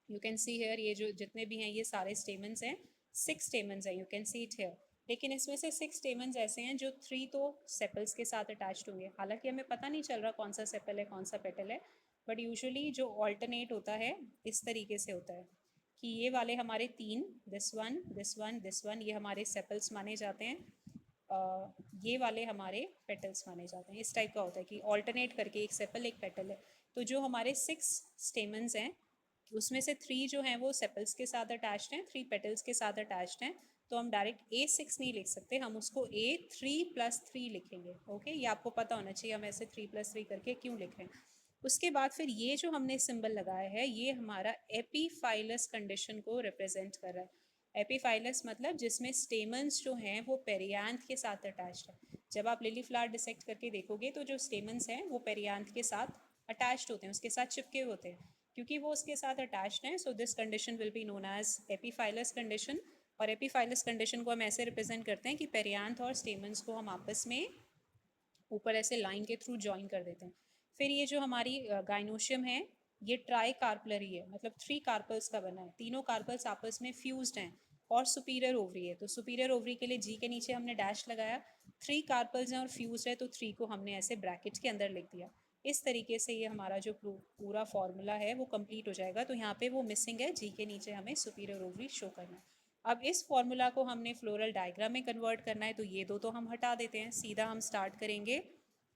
यू कैन सी हेयर ये जो जितने भी हैं ये सारे स्टेमन्स हैं, 6 स्टेमन्स हैं, you can see it here. लेकिन इसमें से 6 स्टेमन्स ऐसे हैं जो 3 तो सेपल्स के साथ अटैच्ड होंगे. हालांकि हमें पता नहीं चल रहा कौन सा सेपल है कौन सा पेटल है, बट यूजुअली जो ऑल्टरनेट होता है इस तरीके से होता है कि ये वाले हमारे 3, this one this one this one, ये हमारे सेपल्स माने जाते हैं. ये वाले हमारे पेटल्स माने जाते हैं. इस टाइप का होता है कि ऑल्टरनेट करके एक सेपल एक पेटल है. तो जो हमारे 6 स्टेमन्स हैं उसमें से 3 जो हैं वो सेपल्स के साथ अटैच्ड हैं, 3 पेटल्स के साथ अटैच्ड हैं. तो हम डायरेक्ट A6 नहीं लिख सकते, हम उसको A3+3 लिखेंगे. ओके, ये आपको पता होना चाहिए हम ऐसे 3+3 करके क्यों लिख रहे हैं. उसके बाद फिर ये जो हमने सिंबल लगाया है ये हमारा एपीफाइलस कंडीशन को रिप्रेजेंट कर रहा है. एपीफाइलस मतलब जिसमें स्टेमन्स जो हैं वो पेरियांथ के साथ अटैच्ड है. जब आप लिली फ्लावर डिसेक्ट करके देखोगे तो जो स्टेमन्स हैं वो पेरियांथ के साथ अटैच्ड होते हैं, उसके साथ चिपके होते हैं. क्योंकि वो उसके साथ अटैच्ड हैं, so this condition will be known as epiphyllous condition. और एपीफाइलस कंडीशन को हम ऐसे रिप्रेजेंट करते हैं कि पेरियांथ और स्टेमन्स को हम आपस में ऊपर ऐसे लाइन के थ्रू ज्वाइन कर देते हैं. फिर ये जो हमारी गाइनोशियम है ये ट्राई कार्पलरी है, मतलब 3 कार्पल्स का बना है. तीनों कार्पल्स आपस में फ्यूज्ड हैं और सुपीरियर ओवरी है. तो सुपीरियर ओवरी के लिए जी के नीचे हमने डैश लगाया. 3 कार्पल्स हैं और फ्यूज है तो 3 को हमने ऐसे ब्रैकेट्स के अंदर लिख दिया. इस तरीके से ये हमारा जो पूरा फॉर्मूला है वो कंप्लीट हो जाएगा. तो यहाँ पे वो मिसिंग है, जी के नीचे हमें सुपीरियर ओवरी शो करना है. अब इस फॉर्मूला को हमने फ्लोरल डायग्राम में कन्वर्ट करना है, तो ये दो तो हम हटा देते हैं. सीधा हम स्टार्ट करेंगे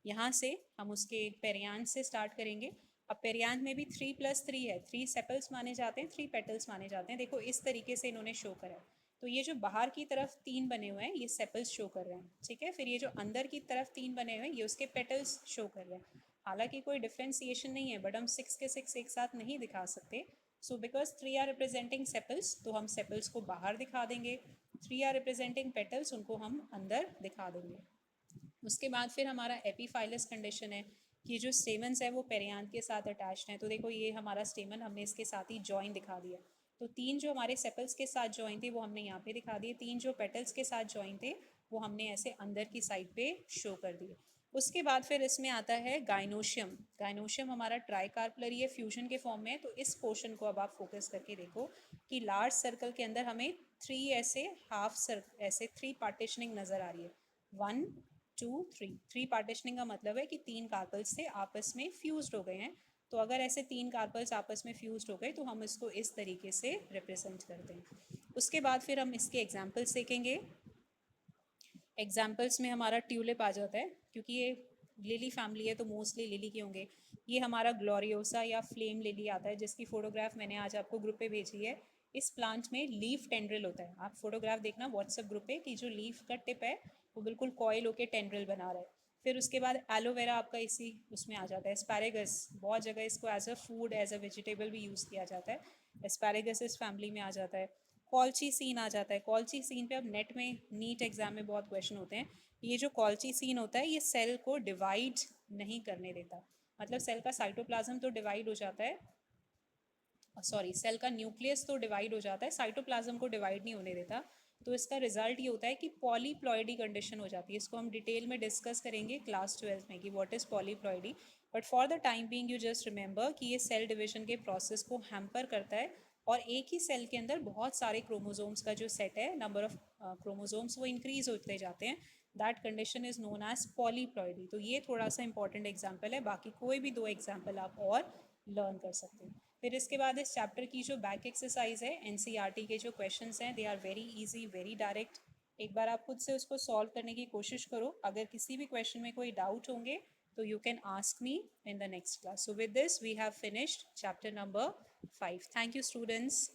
यहाँ से, हम उसके पेरियांथ से स्टार्ट करेंगे. अब पेरियांथ में भी 3+3 है, 3 सेपल्स माने जाते हैं, 3 पेटल्स माने जाते हैं. देखो इस तरीके से इन्होंने शो करा है. तो ये जो बाहर की तरफ 3 बने हुए हैं ये सेपल्स शो कर रहे हैं, ठीक है. फिर ये जो अंदर की तरफ 3 बने हुए हैं ये उसके पेटल्स शो कर रहे हैं. हालांकि कोई डिफ्रेंसिएशन नहीं है बट हम 6 के 6 एक साथ नहीं दिखा सकते. So because 3 are representing sepals तो हम सेपल्स को बाहर दिखा देंगे, 3 आर रिप्रेजेंटिंग पेटल्स उनको हम अंदर दिखा देंगे. उसके बाद फिर हमारा एपीफाइलस कंडीशन है कि जो स्टेमन्स है वो पेरियांथ के साथ अटैच्ड हैं. तो देखो ये हमारा स्टेमन हमने इसके साथ ही जॉइन दिखा दिया. तो 3 जो हमारे सेपल्स के साथ जॉइन थे वो हमने यहाँ पे दिखा दिए, 3 जो पेटल्स के साथ जॉइन थे वो हमने ऐसे अंदर की साइड पे शो कर दिए. उसके बाद फिर इसमें आता है गाइनोशियम. गाइनोशियम हमारा ट्राइकार्पलरी है, फ्यूजन के फॉर्म में है. तो इस पोर्शन को अब आप फोकस करके देखो कि लार्ज सर्कल के अंदर हमें 3 ऐसे हाफ सर्कल, ऐसे 3 पार्टीशनिंग नज़र आ रही है. 1 2 3, 3 पार्टीशनिंग का मतलब है कि 3 कार्पल्स से आपस में फ्यूज्ड हो गए हैं. तो अगर ऐसे 3 कार्पल्स आपस में फ्यूज्ड हो गए तो हम इसको इस तरीके से रिप्रेजेंट करते हैं. उसके बाद फिर हम इसके एग्जाम्पल्स देखेंगे. एग्जाम्पल्स में हमारा ट्यूलिप आ जाता है, क्योंकि ये लिली फैमिली है तो मोस्टली लिली के होंगे. ये हमारा ग्लोरियोसा या फ्लेम लिली आता है जिसकी फ़ोटोग्राफ मैंने आज आपको ग्रुप पे भेजी है. इस प्लांट में लीफ टेंड्रिल होता है, आप फोटोग्राफ देखना व्हाट्सएप ग्रुप पे कि जो लीफ का टिप है वो बिल्कुल कॉयल होकर टेंड्रिल बना रहा है. फिर उसके बाद एलोवेरा आपका इसी उसमें आ जाता है। एस्पैरेगस बहुत जगह इसको as a food as a vegetable भी यूज़ किया जाता है, एस्पैरेगस इस फैमिली में आ जाता है। कॉल्ची सीन आ जाता है। कॉल्ची सीन पे अब नेट में नीट एग्जाम में बहुत क्वेश्चन होते हैं। ये जो कॉल्ची सीन होता है ये सेल को डिवाइड नहीं करने देता, मतलब सेल का साइटोप्लाज्म तो डिवाइड हो जाता है, सॉरी सेल का न्यूक्लियस तो डिवाइड हो जाता है, साइटोप्लाज्म को डिवाइड नहीं होने देता। तो इसका रिजल्ट ये होता है कि पॉलीप्लॉइडी कंडीशन हो जाती है। इसको हम डिटेल में डिस्कस करेंगे क्लास 12 में कि what is polyploidy. But for the time being you just remember कि ये सेल डिवीजन के प्रोसेस को हैम्पर करता है, और एक ही सेल के अंदर बहुत सारे क्रोमोसोम्स का जो सेट है, नंबर ऑफ क्रोमोसोम्स वो इंक्रीज होते जाते हैं। That condition is known as polyploidy. तो ये थोड़ा सा इंपॉर्टेंट एग्जाम्पल है, बाकी कोई भी दो एग्जाम्पल आप और लर्न कर सकते हैं। फिर इसके बाद इस चैप्टर की जो बैक एक्सरसाइज है, एनसीईआरटी के जो क्वेश्चंस हैं, they are very easy, very direct. एक बार आप खुद से उसको सॉल्व करने की कोशिश करो। अगर किसी भी क्वेश्चन में कोई डाउट होंगे तो you can ask me in the next class. So with this we have finished chapter number 5। Thank you students.